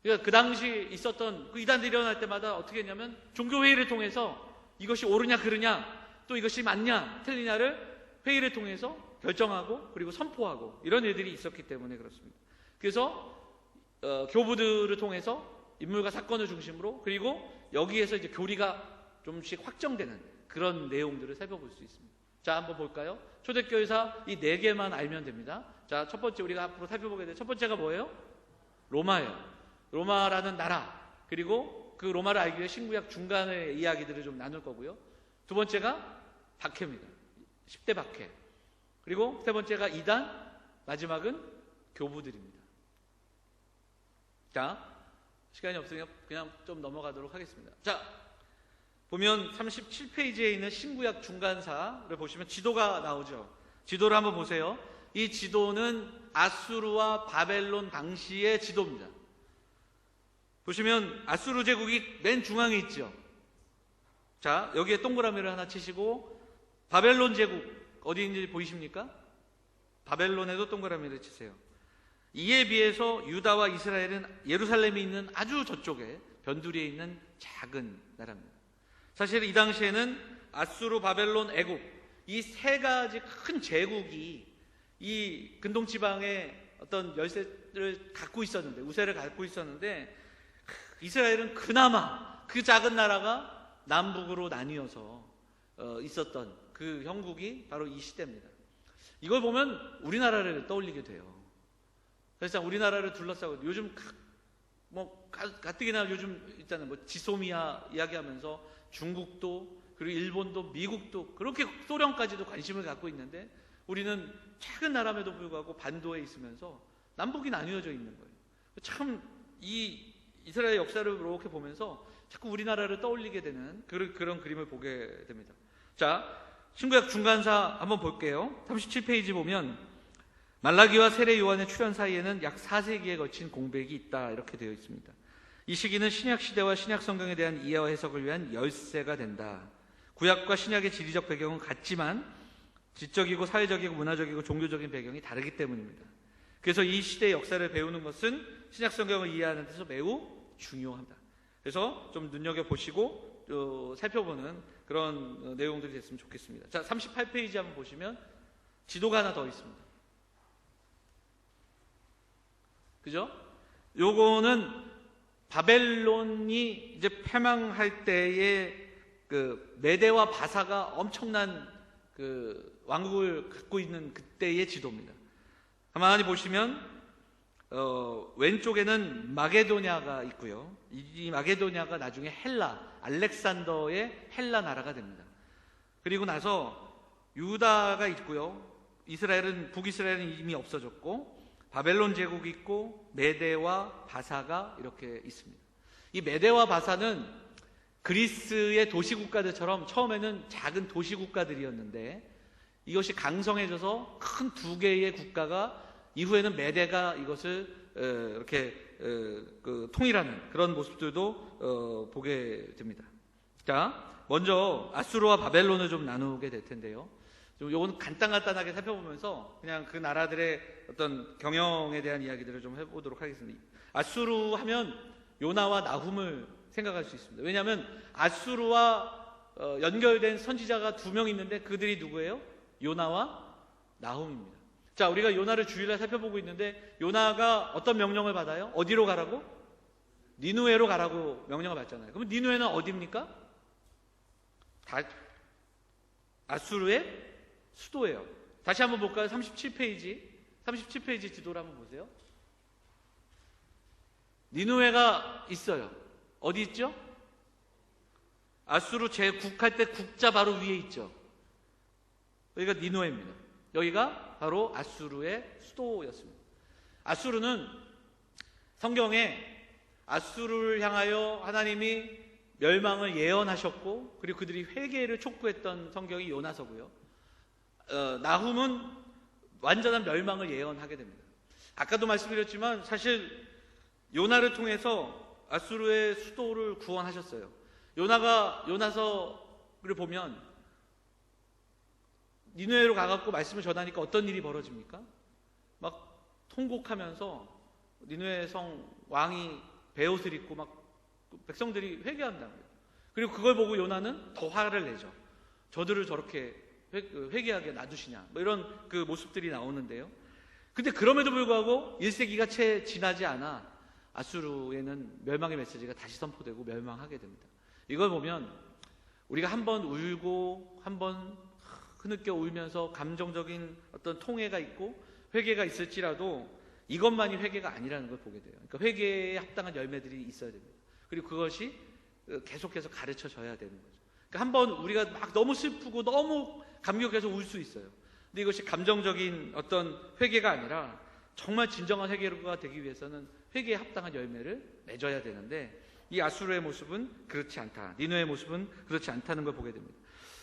그러니까 그 당시 있었던 그 이단들이 일어날 때마다 어떻게 했냐면 종교회의를 통해서 이것이 옳으냐 그르냐 또 이것이 맞냐 틀리냐를 회의를 통해서 결정하고 그리고 선포하고 이런 일들이 있었기 때문에 그렇습니다. 그래서 교부들을 통해서 인물과 사건을 중심으로 그리고 여기에서 이제 교리가 좀씩 확정되는 그런 내용들을 살펴볼 수 있습니다. 자, 한번 볼까요? 초대교회사 이 4개만 알면 됩니다. 자, 첫 번째 우리가 앞으로 살펴보게 될 첫 번째가 뭐예요? 로마예요. 로마라는 나라. 그리고 그 로마를 알기 위해 신구약 중간의 이야기들을 좀 나눌 거고요. 두 번째가 박해입니다. 10대 박해. 그리고 세 번째가 이단, 마지막은 교부들입니다. 자, 시간이 없으니까 그냥 좀 넘어가도록 하겠습니다. 자, 보면 37페이지에 있는 신구약 중간사를 보시면 지도가 나오죠. 지도를 한번 보세요. 이 지도는 아수르와 바벨론 당시의 지도입니다. 보시면 아수르 제국이 맨 중앙에 있죠. 자, 여기에 동그라미를 하나 치시고 바벨론 제국 어디 있는지 보이십니까? 바벨론에도 동그라미를 치세요. 이에 비해서 유다와 이스라엘은 예루살렘이 있는 아주 저쪽에 변두리에 있는 작은 나라입니다. 사실 이 당시에는 아수르, 바벨론, 애굽 이 세 가지 큰 제국이 이 근동지방의 어떤 열쇠를 갖고 있었는데 우세를 갖고 있었는데 이스라엘은 그나마 그 작은 나라가 남북으로 나뉘어서 있었던 그 형국이 바로 이 시대입니다. 이걸 보면 우리나라를 떠올리게 돼요. 그래서 우리나라를 둘러싸고 요즘 가뜩이나 요즘 있잖아요. 지소미아 이야기하면서 중국도 그리고 일본도 미국도 그렇게 소련까지도 관심을 갖고 있는데 우리는 작은 나라임에도 불구하고 반도에 있으면서 남북이 나뉘어져 있는 거예요. 참 이 이스라엘 역사를 이렇게 보면서 자꾸 우리나라를 떠올리게 되는 그런 그림을 보게 됩니다. 자, 신구약 중간사 한번 볼게요. 37페이지 보면 말라기와 세례 요한의 출현 사이에는 약 4세기에 거친 공백이 있다 이렇게 되어 있습니다. 이 시기는 신약 시대와 신약 성경에 대한 이해와 해석을 위한 열쇠가 된다. 구약과 신약의 지리적 배경은 같지만 지적이고 사회적이고 문화적이고 종교적인 배경이 다르기 때문입니다. 그래서 이 시대의 역사를 배우는 것은 신약 성경을 이해하는 데서 매우 중요합니다. 그래서 좀 눈여겨보시고 살펴보는 그런 내용들이 됐으면 좋겠습니다. 자, 38페이지 한번 보시면 지도가 하나 더 있습니다. 그죠? 요거는 바벨론이 이제 패망할 때에 그 메대와 바사가 엄청난 그 왕국을 갖고 있는 그때의 지도입니다. 가만히 보시면 왼쪽에는 마게도냐가 있고요. 이 마게도냐가 나중에 알렉산더의 헬라 나라가 됩니다. 그리고 나서 유다가 있고요. 북이스라엘은 이미 없어졌고 바벨론 제국이 있고 메대와 바사가 이렇게 있습니다. 이 메대와 바사는 그리스의 도시국가들처럼 처음에는 작은 도시국가들이었는데 이것이 강성해져서 큰 두 개의 국가가 이후에는 메대가 이것을 이렇게 통일하는 그런 모습들도 보게 됩니다. 자, 먼저 아수르와 바벨론을 좀 나누게 될 텐데요. 요건 간단하게 살펴보면서 그냥 그 나라들의 어떤 경영에 대한 이야기들을 좀 해보도록 하겠습니다. 아수르 하면 요나와 나훔을 생각할 수 있습니다. 왜냐하면 아수르와 연결된 선지자가 2명 있는데 그들이 누구예요? 요나와 나훔입니다. 자, 우리가 요나를 주일날 살펴보고 있는데 요나가 어떤 명령을 받아요? 어디로 가라고? 니누에로 가라고 명령을 받잖아요. 그럼 니누에는 어디입니까? 아수르의 수도예요. 다시 한번 볼까요? 37페이지 지도를 한번 보세요. 니누에가 있어요. 어디 있죠? 아수르 제국할 때 국자 바로 위에 있죠. 여기가 니누에입니다. 여기가 바로 아수르의 수도였습니다. 아수르는 성경에 아수르를 향하여 하나님이 멸망을 예언하셨고 그리고 그들이 회개를 촉구했던 성경이 요나서고요. 나훔은 완전한 멸망을 예언하게 됩니다. 아까도 말씀드렸지만 사실 요나를 통해서 아수르의 수도를 구원하셨어요. 요나가 요나서를 보면 니느웨로 가갖고 말씀을 전하니까 어떤 일이 벌어집니까? 막 통곡하면서 니느웨 성 왕이 베옷을 입고 막 백성들이 회개한다고요. 그리고 그걸 보고 요나는 더 화를 내죠. 저들을 저렇게 회개하게 놔두시냐 뭐 이런 그 모습들이 나오는데요. 근데 그럼에도 불구하고 1세기가 채 지나지 않아 아수르에는 멸망의 메시지가 다시 선포되고 멸망하게 됩니다. 이걸 보면 우리가 한번 울고 한번 흐느껴 울면서 감정적인 어떤 통회가 있고 회개가 있을지라도 이것만이 회개가 아니라는 걸 보게 돼요. 그러니까 회개에 합당한 열매들이 있어야 됩니다. 그리고 그것이 계속해서 가르쳐져야 되는 거죠. 그러니까 한번 우리가 막 너무 슬프고 너무 감격해서 울 수 있어요. 근데 이것이 감정적인 어떤 회개가 아니라 정말 진정한 회개가 되기 위해서는 회개에 합당한 열매를 맺어야 되는데 이 아수르의 모습은 그렇지 않다. 니느웨의 모습은 그렇지 않다는 걸 보게 됩니다.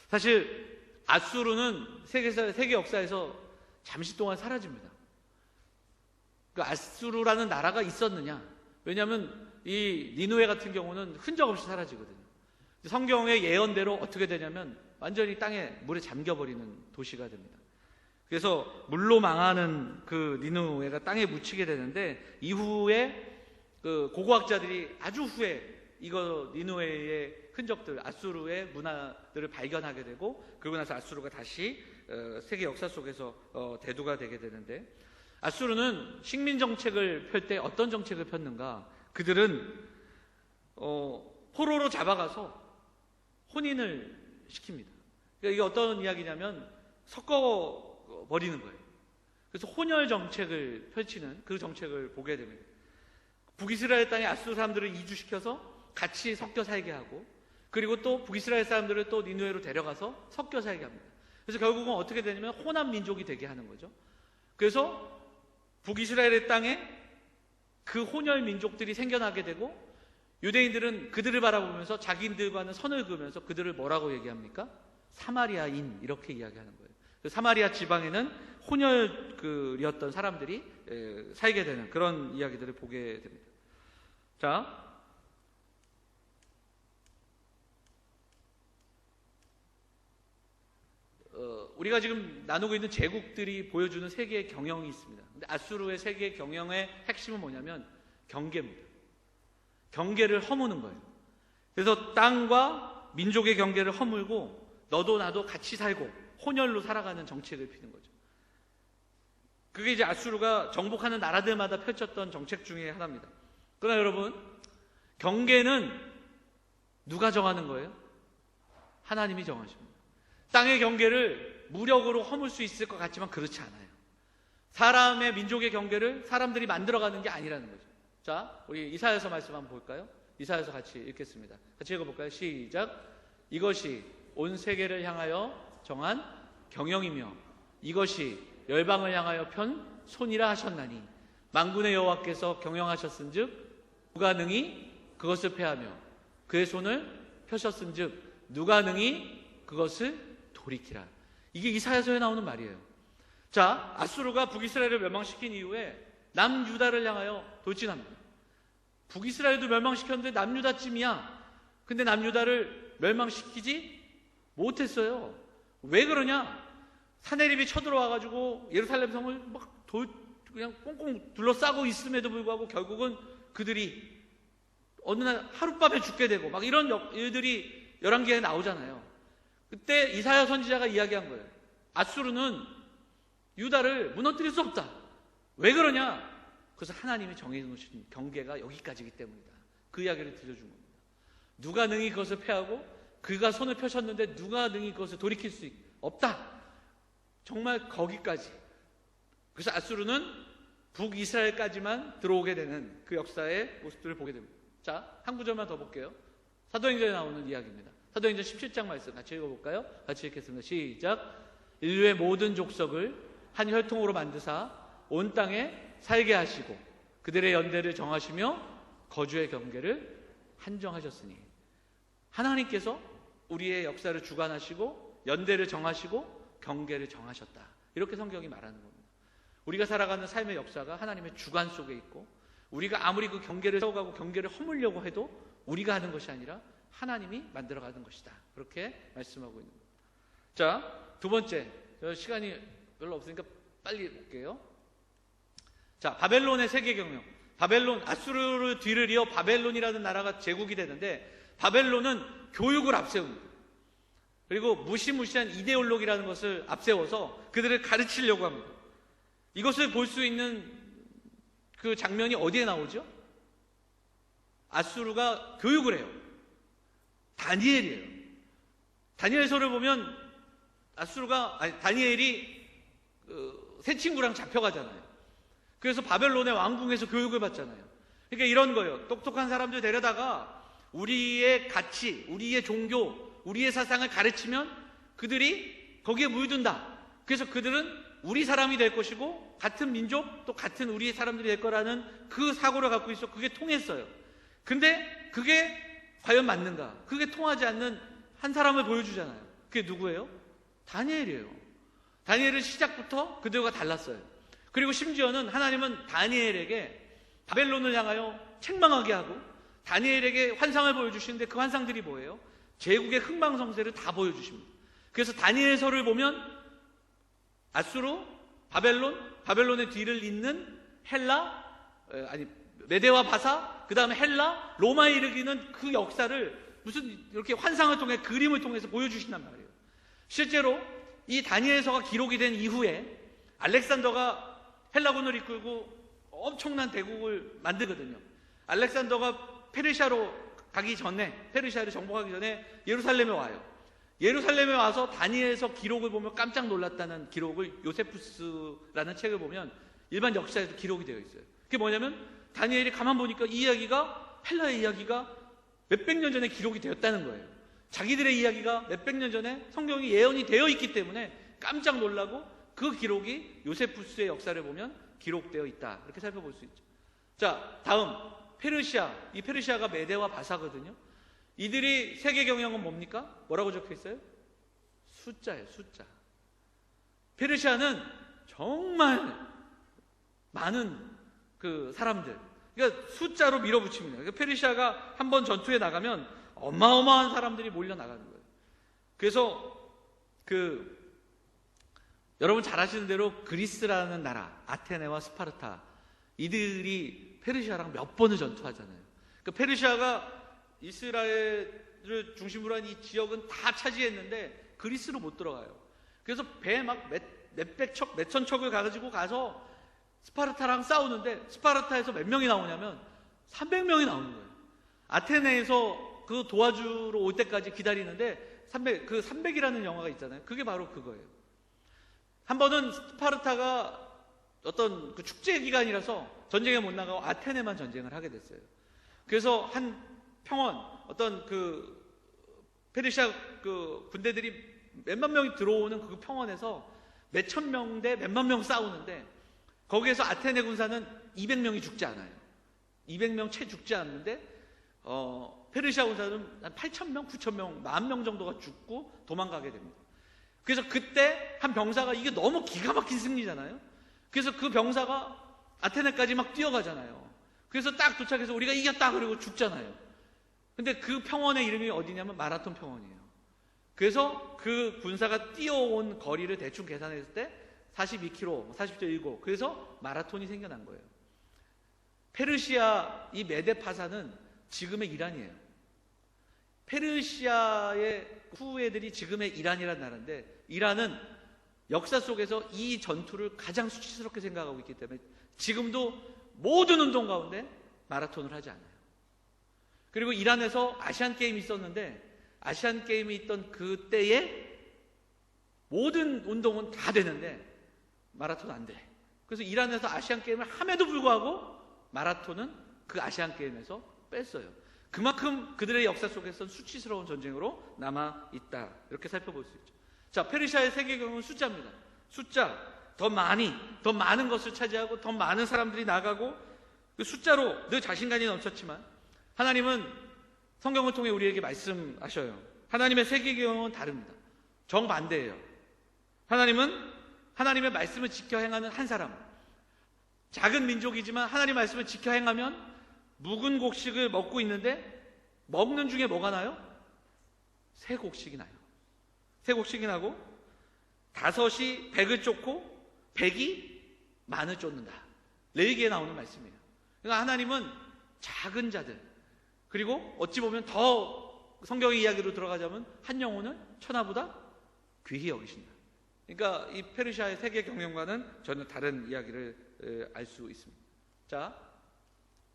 사실 아수르는 세계 역사에서 잠시 동안 사라집니다. 그 아수르라는 나라가 있었느냐? 왜냐하면 이 니느웨 같은 경우는 흔적 없이 사라지거든요. 성경의 예언대로 어떻게 되냐면 완전히 땅에 물에 잠겨버리는 도시가 됩니다. 그래서 물로 망하는 그 니느웨가 땅에 묻히게 되는데 이후에 그 고고학자들이 아주 후에 이거 니느웨의 흔적들, 아수르의 문화들을 발견하게 되고 그러고 나서 아수르가 다시 세계 역사 속에서 대두가 되게 되는데 아수르는 식민 정책을 펼 때 어떤 정책을 폈는가? 그들은 포로로 잡아가서 혼인을 시킵니다. 그러니까 이게 어떤 이야기냐면 섞어 버리는 거예요. 그래서 혼혈 정책을 펼치는 그 정책을 보게 됩니다. 북이스라엘 땅에 아수르 사람들을 이주시켜서 같이 섞여 살게 하고 그리고 또 북이스라엘 사람들을 또 니느웨로 데려가서 섞여 살게 합니다. 그래서 결국은 어떻게 되냐면 혼합 민족이 되게 하는 거죠. 그래서 북이스라엘의 땅에 그 혼혈 민족들이 생겨나게 되고 유대인들은 그들을 바라보면서 자기들과는 선을 그으면서 그들을 뭐라고 얘기합니까? 사마리아인, 이렇게 이야기하는 거예요. 그 사마리아 지방에는 혼혈이었던 사람들이 살게 되는 그런 이야기들을 보게 됩니다. 자, 우리가 지금 나누고 있는 제국들이 보여주는 세계의 경영이 있습니다. 근데 아수르의 세계의 경영의 핵심은 뭐냐면 경계입니다. 경계를 허무는 거예요. 그래서 땅과 민족의 경계를 허물고 너도 나도 같이 살고 혼혈로 살아가는 정책을 피는 거죠. 그게 이제 아수르가 정복하는 나라들마다 펼쳤던 정책 중에 하나입니다. 그러나 여러분, 경계는 누가 정하는 거예요? 하나님이 정하십니다. 땅의 경계를 무력으로 허물 수 있을 것 같지만 그렇지 않아요. 사람의 민족의 경계를 사람들이 만들어가는 게 아니라는 거죠. 자, 우리 이사야서 말씀 한번 볼까요? 이사야서 같이 읽겠습니다. 같이 읽어볼까요? 시작. 이것이 온 세계를 향하여 정한 경영이며 이것이 열방을 향하여 편 손이라 하셨나니 만군의 여호와께서 경영하셨은즉 누가 능히 그것을 패하며 그의 손을 펴셨은즉 누가 능히 그것을 돌이키라. 이게 이사야서에 나오는 말이에요. 자, 아수르가 북이스라엘을 멸망시킨 이후에 남유다를 향하여 돌진합니다. 북이스라엘도 멸망시켰는데 남유다쯤이야. 근데 남유다를 멸망시키지 못했어요. 왜 그러냐? 사내립이 쳐들어와가지고 예루살렘 성을 막 그냥 꽁꽁 둘러싸고 있음에도 불구하고 결국은 그들이 어느 날 하룻밤에 죽게 되고 막 이런 일들이 열왕기에 나오잖아요. 그때 이사야 선지자가 이야기한 거예요. 아수르는 유다를 무너뜨릴 수 없다. 왜 그러냐? 그래서 하나님이 정해놓으신 경계가 여기까지이기 때문이다. 그 이야기를 들려준 겁니다. 누가 능히 그것을 패하고 그가 손을 펴셨는데 누가 능히 그것을 돌이킬 수 없다. 정말 거기까지. 그래서 아수르는 북이스라엘까지만 들어오게 되는 그 역사의 모습들을 보게 됩니다. 자, 한 구절만 더 볼게요. 사도행전에 나오는 이야기입니다. 사도행전 17장 말씀 같이 읽어볼까요? 같이 읽겠습니다. 시작. 인류의 모든 족속을 한 혈통으로 만드사 온 땅에 살게 하시고 그들의 연대를 정하시며 거주의 경계를 한정하셨으니 하나님께서 우리의 역사를 주관하시고 연대를 정하시고 경계를 정하셨다. 이렇게 성경이 말하는 겁니다. 우리가 살아가는 삶의 역사가 하나님의 주관 속에 있고 우리가 아무리 그 경계를 세워가고 경계를 허물려고 해도 우리가 하는 것이 아니라 하나님이 만들어가는 것이다. 그렇게 말씀하고 있는 겁니다. 자, 두 번째, 시간이 별로 없으니까 빨리 볼게요. 자, 바벨론의 세계 경영. 바벨론, 아수르를 뒤를 이어 바벨론이라는 나라가 제국이 되는데 바벨론은 교육을 앞세웁니다. 그리고 무시무시한 이데올로기라는 것을 앞세워서 그들을 가르치려고 합니다. 이것을 볼 수 있는 그 장면이 어디에 나오죠? 아수르가 교육을 해요. 다니엘이에요. 다니엘서를 보면 다니엘이 새 친구랑 잡혀가잖아요. 그래서 바벨론의 왕궁에서 교육을 받잖아요. 그러니까 이런 거예요. 똑똑한 사람들 데려다가 우리의 가치, 우리의 종교, 우리의 사상을 가르치면 그들이 거기에 물든다. 그래서 그들은 우리 사람이 될 것이고 같은 민족 또 같은 우리의 사람들이 될 거라는 그 사고를 갖고 있어. 그게 통했어요. 근데 그게 과연 맞는가? 그게 통하지 않는 한 사람을 보여주잖아요. 그게 누구예요? 다니엘이에요. 다니엘은 시작부터 그들과 달랐어요. 그리고 심지어는 하나님은 다니엘에게 바벨론을 향하여 책망하게 하고 다니엘에게 환상을 보여주시는데 그 환상들이 뭐예요? 제국의 흥망성쇠를 다 보여주십니다. 그래서 다니엘서를 보면 아수르, 바벨론의 뒤를 잇는 메대와 바사, 그 다음에 헬라, 로마에 이르기는 그 역사를 무슨 이렇게 환상을 통해 그림을 통해서 보여주신단 말이에요. 실제로 이 다니엘서가 기록이 된 이후에 알렉산더가 헬라군을 이끌고 엄청난 대국을 만들거든요. 알렉산더가 페르시아를 정복하기 전에 예루살렘에 와요. 예루살렘에 와서 다니엘서 기록을 보면 깜짝 놀랐다는 기록을 요세푸스라는 책을 보면 일반 역사에도 기록이 되어 있어요. 그게 뭐냐면 다니엘이 가만 보니까 이 이야기가 헬라의 이야기가 몇백 년 전에 기록이 되었다는 거예요. 자기들의 이야기가 몇백 년 전에 성경이 예언이 되어 있기 때문에 깜짝 놀라고 그 기록이 요세푸스의 역사를 보면 기록되어 있다. 이렇게 살펴볼 수 있죠. 자, 다음 페르시아, 이 페르시아가 메대와 바사거든요. 이들이 세계 경영은 뭡니까? 뭐라고 적혀 있어요? 숫자예요, 숫자. 페르시아는 정말 많은 그 사람들, 그러니까 숫자로 밀어붙입니다. 그러니까 페르시아가 한번 전투에 나가면 어마어마한 사람들이 몰려 나가는 거예요. 그래서 여러분 잘 아시는 대로 그리스라는 나라, 아테네와 스파르타, 이들이 페르시아랑 몇 번을 전투하잖아요. 그러니까 페르시아가 이스라엘을 중심으로 한 이 지역은 다 차지했는데 그리스로 못 들어가요. 그래서 배 막 몇백 척, 몇천 척을 가지고 가서 스파르타랑 싸우는데 스파르타에서 몇 명이 나오냐면 300명이 나오는 거예요. 아테네에서 그 도와주러 올 때까지 기다리는데 300이라는 영화가 있잖아요. 그게 바로 그거예요. 한 번은 스파르타가 어떤 그 축제 기간이라서 전쟁에 못 나가고 아테네만 전쟁을 하게 됐어요. 그래서 한 평원, 어떤 그 페르시아 그 군대들이 몇만 명이 들어오는 그 평원에서 몇천 명 대 몇만 명 싸우는데 거기에서 아테네 군사는 200명이 죽지 않아요. 200명 채 죽지 않는데 페르시아 군사는 한 8,000명, 9,000명, 10,000명 정도가 죽고 도망가게 됩니다. 그래서 그때 한 병사가, 이게 너무 기가 막힌 승리잖아요. 그래서 그 병사가 아테네까지 막 뛰어가잖아요. 그래서 딱 도착해서 우리가 이겼다 그러고 죽잖아요. 근데 그 평원의 이름이 어디냐면 마라톤 평원이에요. 그래서 그 군사가 뛰어온 거리를 대충 계산했을 때 42km, 40.19, 그래서 마라톤이 생겨난 거예요. 페르시아 이 메데파사는 지금의 이란이에요. 페르시아의 후예들이 지금의 이란이라는 나라인데, 이란은 역사 속에서 이 전투를 가장 수치스럽게 생각하고 있기 때문에 지금도 모든 운동 가운데 마라톤을 하지 않아요. 그리고 이란에서 아시안 게임이 있었는데 아시안 게임이 있던 그때에 모든 운동은 다 되는데 마라톤은 안 돼. 그래서 이란에서 아시안 게임을 함에도 불구하고 마라톤은 그 아시안 게임에서 뺐어요. 그만큼 그들의 역사 속에서는 수치스러운 전쟁으로 남아있다. 이렇게 살펴볼 수 있죠. 자, 페르시아의 세계 경영은 숫자입니다. 숫자, 더 많은 것을 차지하고 더 많은 사람들이 나가고 그 숫자로 늘 자신감이 넘쳤지만 하나님은 성경을 통해 우리에게 말씀하셔요. 하나님의 세계 경영은 다릅니다. 정반대예요. 하나님은 하나님의 말씀을 지켜 행하는 한 사람, 작은 민족이지만 하나님의 말씀을 지켜 행하면 묵은 곡식을 먹고 있는데 먹는 중에 뭐가 나요? 새 곡식이 나요. 새 곡식이 나고 5이 100을 쫓고 100이 만을 쫓는다. 레위기에 나오는 말씀이에요. 그러니까 하나님은 작은 자들, 그리고 어찌 보면 더 성경의 이야기로 들어가자면 한 영혼을 천하보다 귀히 여기신다. 그러니까 이 페르시아의 세계 경영과는 전혀 다른 이야기를 알 수 있습니다. 자,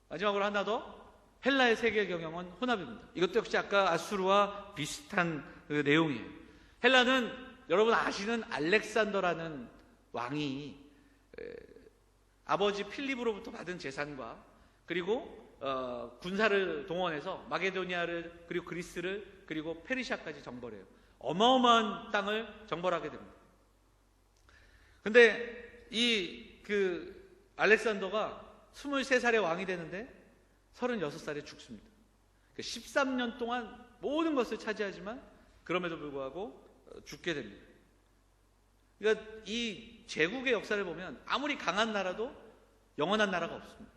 마지막으로 하나 더. 헬라의 세계 경영은 혼합입니다. 이것도 역시 아까 아수르와 비슷한 그 내용이에요. 헬라는 여러분 아시는 알렉산더라는 왕이 아버지 필립으로부터 받은 재산과 그리고 군사를 동원해서 마게도니아를, 그리고 그리스를, 그리고 페르시아까지 정벌해요. 어마어마한 땅을 정벌하게 됩니다. 근데 알렉산더가 23살에 왕이 되는데 36살에 죽습니다. 13년 동안 모든 것을 차지하지만 그럼에도 불구하고 죽게 됩니다. 그러니까 이 제국의 역사를 보면 아무리 강한 나라도 영원한 나라가 없습니다.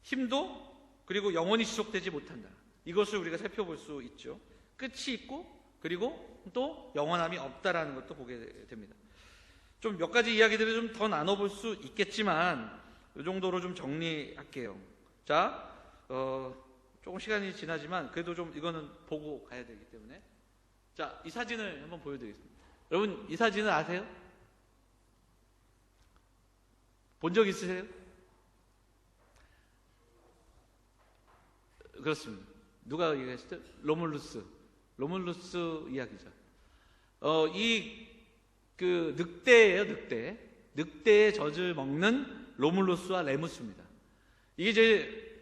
힘도, 그리고 영원히 지속되지 못한다. 이것을 우리가 살펴볼 수 있죠. 끝이 있고 그리고 또 영원함이 없다라는 것도 보게 됩니다. 좀 몇 가지 이야기들을 좀 더 나눠볼 수 있겠지만 이 정도로 좀 정리할게요. 자, 조금 시간이 지나지만 그래도 좀 이거는 보고 가야 되기 때문에, 자, 이 사진을 한번 보여드리겠습니다. 여러분 이 사진을 아세요? 본 적 있으세요? 그렇습니다. 누가 얘기했죠? 로물루스 이야기죠. 늑대예요, 늑대. 늑대의 젖을 먹는 로물루스와 레무스입니다. 이게 이제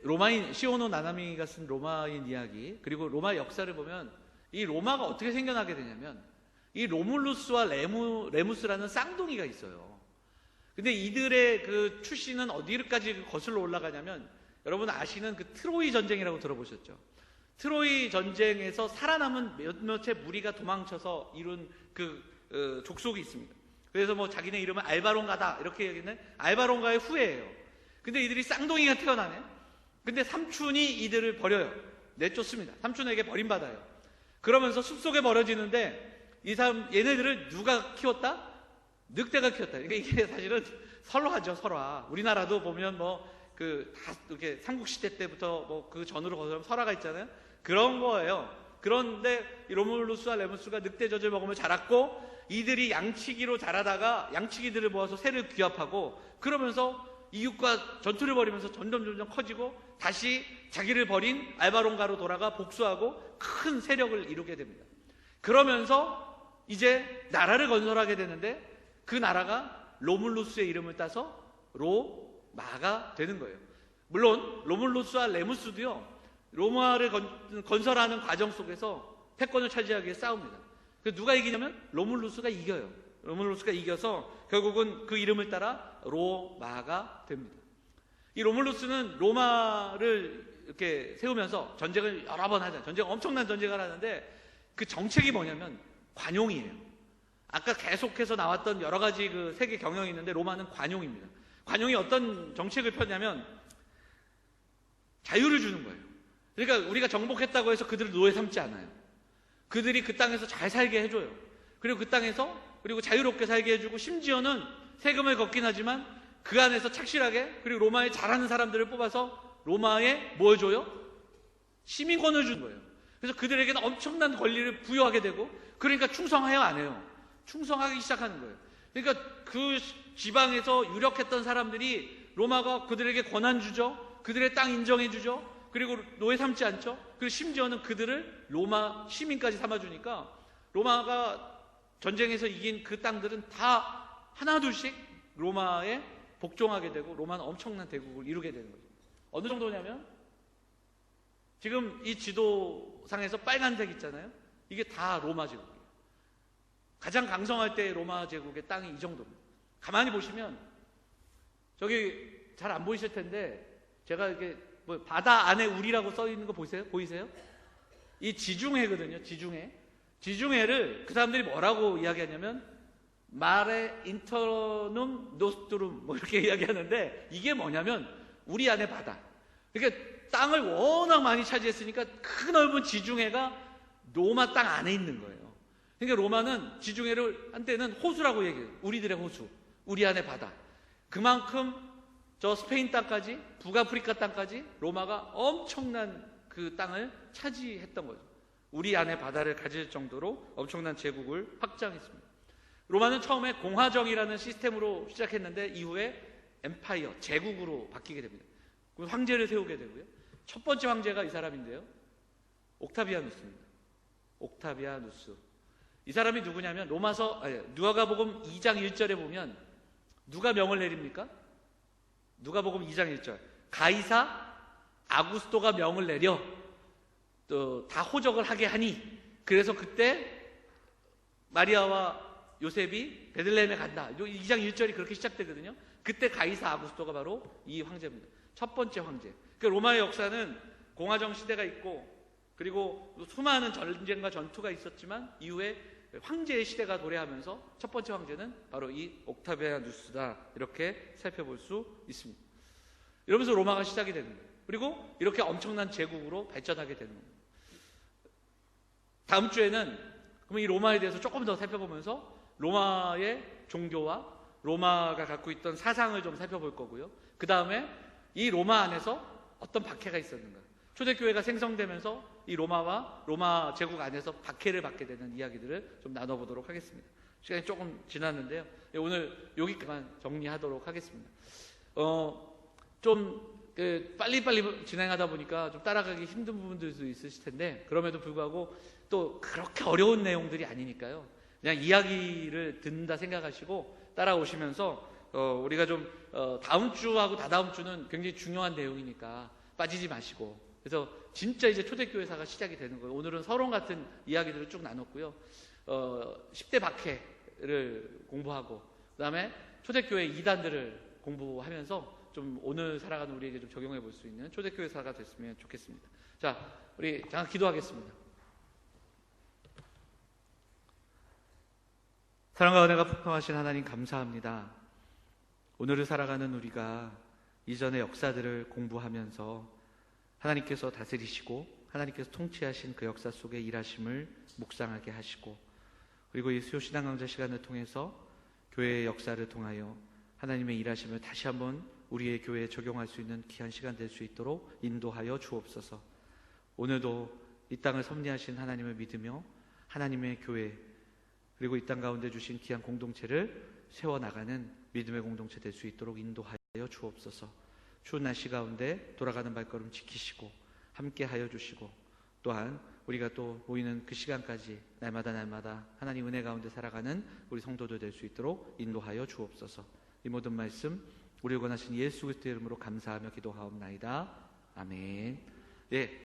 시오노 나나미가 쓴 로마인 이야기, 그리고 로마 역사를 보면 이 로마가 어떻게 생겨나게 되냐면 이 로물루스와 레무스라는 쌍둥이가 있어요. 근데 이들의 그 출신은 어디까지 거슬러 올라가냐면 여러분 아시는 그 트로이 전쟁이라고 들어보셨죠? 트로이 전쟁에서 살아남은 몇몇의 무리가 도망쳐서 이룬 그 족속이 있습니다. 그래서 뭐 자기네 이름은 알바론가다 이렇게 얘기는 알바론가의 후예예요. 근데 이들이 쌍둥이가 태어나네. 근데 삼촌이 이들을 버려요. 내쫓습니다. 삼촌에게 버림받아요. 그러면서 숲속에 버려지는데 얘네들을 누가 키웠다? 늑대가 키웠다. 그러니까 이게 사실은 설화죠, 설화. 우리나라도 보면 다 이렇게 삼국시대 때부터 뭐 그 전으로 거슬러 설화가 있잖아요. 그런 거예요. 그런데 이 로물루스와 레무스가 늑대 젖을 먹으며 자랐고, 이들이 양치기로 자라다가 양치기들을 모아서 새를 귀합하고, 그러면서 이웃과 전투를 벌이면서 점점 커지고 다시 자기를 버린 알바론가로 돌아가 복수하고 큰 세력을 이루게 됩니다. 그러면서 이제 나라를 건설하게 되는데, 그 나라가 로물루스의 이름을 따서 로마가 되는 거예요. 물론 로물루스와 레무스도요, 로마를 건설하는 과정 속에서 패권을 차지하기 위해 싸웁니다. 누가 이기냐면 로물루스가 이겨요. 로물루스가 이겨서 결국은 그 이름을 따라 로마가 됩니다. 이 로물루스는 로마를 이렇게 세우면서 전쟁을 여러 번 하잖아요. 엄청난 전쟁을 하는데 그 정책이 뭐냐면 관용이에요. 아까 계속해서 나왔던 여러 가지 그 세계 경영이 있는데 로마는 관용입니다. 관용이 어떤 정책을 폈냐면 자유를 주는 거예요. 그러니까 우리가 정복했다고 해서 그들을 노예 삼지 않아요. 그들이 그 땅에서 잘 살게 해줘요. 그리고 그 땅에서 그리고 자유롭게 살게 해주고, 심지어는 세금을 걷긴 하지만 그 안에서 착실하게, 그리고 로마에 잘하는 사람들을 뽑아서 로마에 뭘 줘요? 시민권을 준 거예요. 그래서 그들에게는 엄청난 권리를 부여하게 되고, 그러니까 충성해요, 안 해요? 충성하기 시작하는 거예요. 그러니까 그 지방에서 유력했던 사람들이 로마가 그들에게 권한 주죠. 그들의 땅 인정해 주죠. 그리고 노예 삼지 않죠. 그리고 심지어는 그들을 로마 시민까지 삼아주니까 로마가 전쟁에서 이긴 그 땅들은 다 하나둘씩 로마에 복종하게 되고 로마는 엄청난 대국을 이루게 되는 거죠. 어느 정도냐면 지금 이 지도상에서 빨간색 있잖아요. 이게 다 로마 제국이에요. 가장 강성할 때 로마 제국의 땅이 이 정도입니다. 가만히 보시면 저기 잘 안 보이실 텐데 제가 이렇게 바다 안에 우리라고 써 있는 거 보이세요? 이 지중해거든요. 지중해를 그 사람들이 뭐라고 이야기하냐면 마레 인터눔 노스트룸 이렇게 이야기하는데, 이게 뭐냐면 우리 안에 바다. 그러니까 땅을 워낙 많이 차지했으니까 그 넓은 지중해가 로마 땅 안에 있는 거예요. 그러니까 로마는 지중해를 한때는 호수라고 얘기해요. 우리들의 호수, 우리 안에 바다. 그만큼 저 스페인 땅까지, 북아프리카 땅까지 로마가 엄청난 그 땅을 차지했던 거죠. 우리 안에 바다를 가질 정도로 엄청난 제국을 확장했습니다. 로마는 처음에 공화정이라는 시스템으로 시작했는데 이후에 엠파이어, 제국으로 바뀌게 됩니다. 그리고 황제를 세우게 되고요. 첫 번째 황제가 이 사람인데요, 옥타비아누스입니다. 옥타비아누스. 이 사람이 누구냐면 누가복음 2장 1절에 보면 누가 명을 내립니까? 누가복음 2장 1절. 가이사 아구스토가 명을 내려 또 다 호적을 하게 하니, 그래서 그때 마리아와 요셉이 베들레헴에 간다. 2장 1절이 그렇게 시작되거든요. 그때 가이사 아구스토가 바로 이 황제입니다. 첫 번째 황제. 그러니까 로마의 역사는 공화정 시대가 있고, 그리고 수많은 전쟁과 전투가 있었지만 이후에 황제의 시대가 도래하면서 첫 번째 황제는 바로 이 옥타비아누스다, 이렇게 살펴볼 수 있습니다. 이러면서 로마가 시작이 되는 거예요. 그리고 이렇게 엄청난 제국으로 발전하게 되는 겁니다. 다음 주에는 그럼 이 로마에 대해서 조금 더 살펴보면서 로마의 종교와 로마가 갖고 있던 사상을 좀 살펴볼 거고요. 그 다음에 이 로마 안에서 어떤 박해가 있었는가, 초대교회가 생성되면서 이 로마와 로마 제국 안에서 박해를 받게 되는 이야기들을 좀 나눠보도록 하겠습니다. 시간이 조금 지났는데요, 오늘 여기까지만 정리하도록 하겠습니다. 좀 빨리빨리 진행하다 보니까 좀 따라가기 힘든 부분들도 있으실 텐데, 그럼에도 불구하고 또 그렇게 어려운 내용들이 아니니까요, 그냥 이야기를 듣는다 생각하시고 따라오시면서 우리가 좀 다음 주하고 다다음 주는 굉장히 중요한 내용이니까 빠지지 마시고, 그래서 진짜 이제 초대교회사가 시작이 되는 거예요. 오늘은 서론 같은 이야기들을 쭉 나눴고요. 10대 박해를 공부하고, 그 다음에 초대교회 이단들을 공부하면서 좀 오늘 살아가는 우리에게 좀 적용해 볼 수 있는 초대교회사가 됐으면 좋겠습니다. 자, 우리 잠깐 기도하겠습니다. 사랑과 은혜가 풍성하신 하나님 감사합니다. 오늘을 살아가는 우리가 이전의 역사들을 공부하면서 하나님께서 다스리시고 하나님께서 통치하신 그 역사 속에 일하심을 묵상하게 하시고, 그리고 이 수요 신앙 강좌 시간을 통해서 교회의 역사를 통하여 하나님의 일하심을 다시 한번 우리의 교회에 적용할 수 있는 귀한 시간 될 수 있도록 인도하여 주옵소서. 오늘도 이 땅을 섭리하신 하나님을 믿으며 하나님의 교회, 그리고 이 땅 가운데 주신 귀한 공동체를 세워나가는 믿음의 공동체 될 수 있도록 인도하여 주옵소서. 추운 날씨 가운데 돌아가는 발걸음 지키시고 함께하여 주시고, 또한 우리가 또 모이는 그 시간까지 날마다 하나님 은혜 가운데 살아가는 우리 성도들 될 수 있도록 인도하여 주옵소서. 이 모든 말씀 우리를 권하신 예수 그리스도의 이름으로 감사하며 기도하옵나이다. 아멘. 예.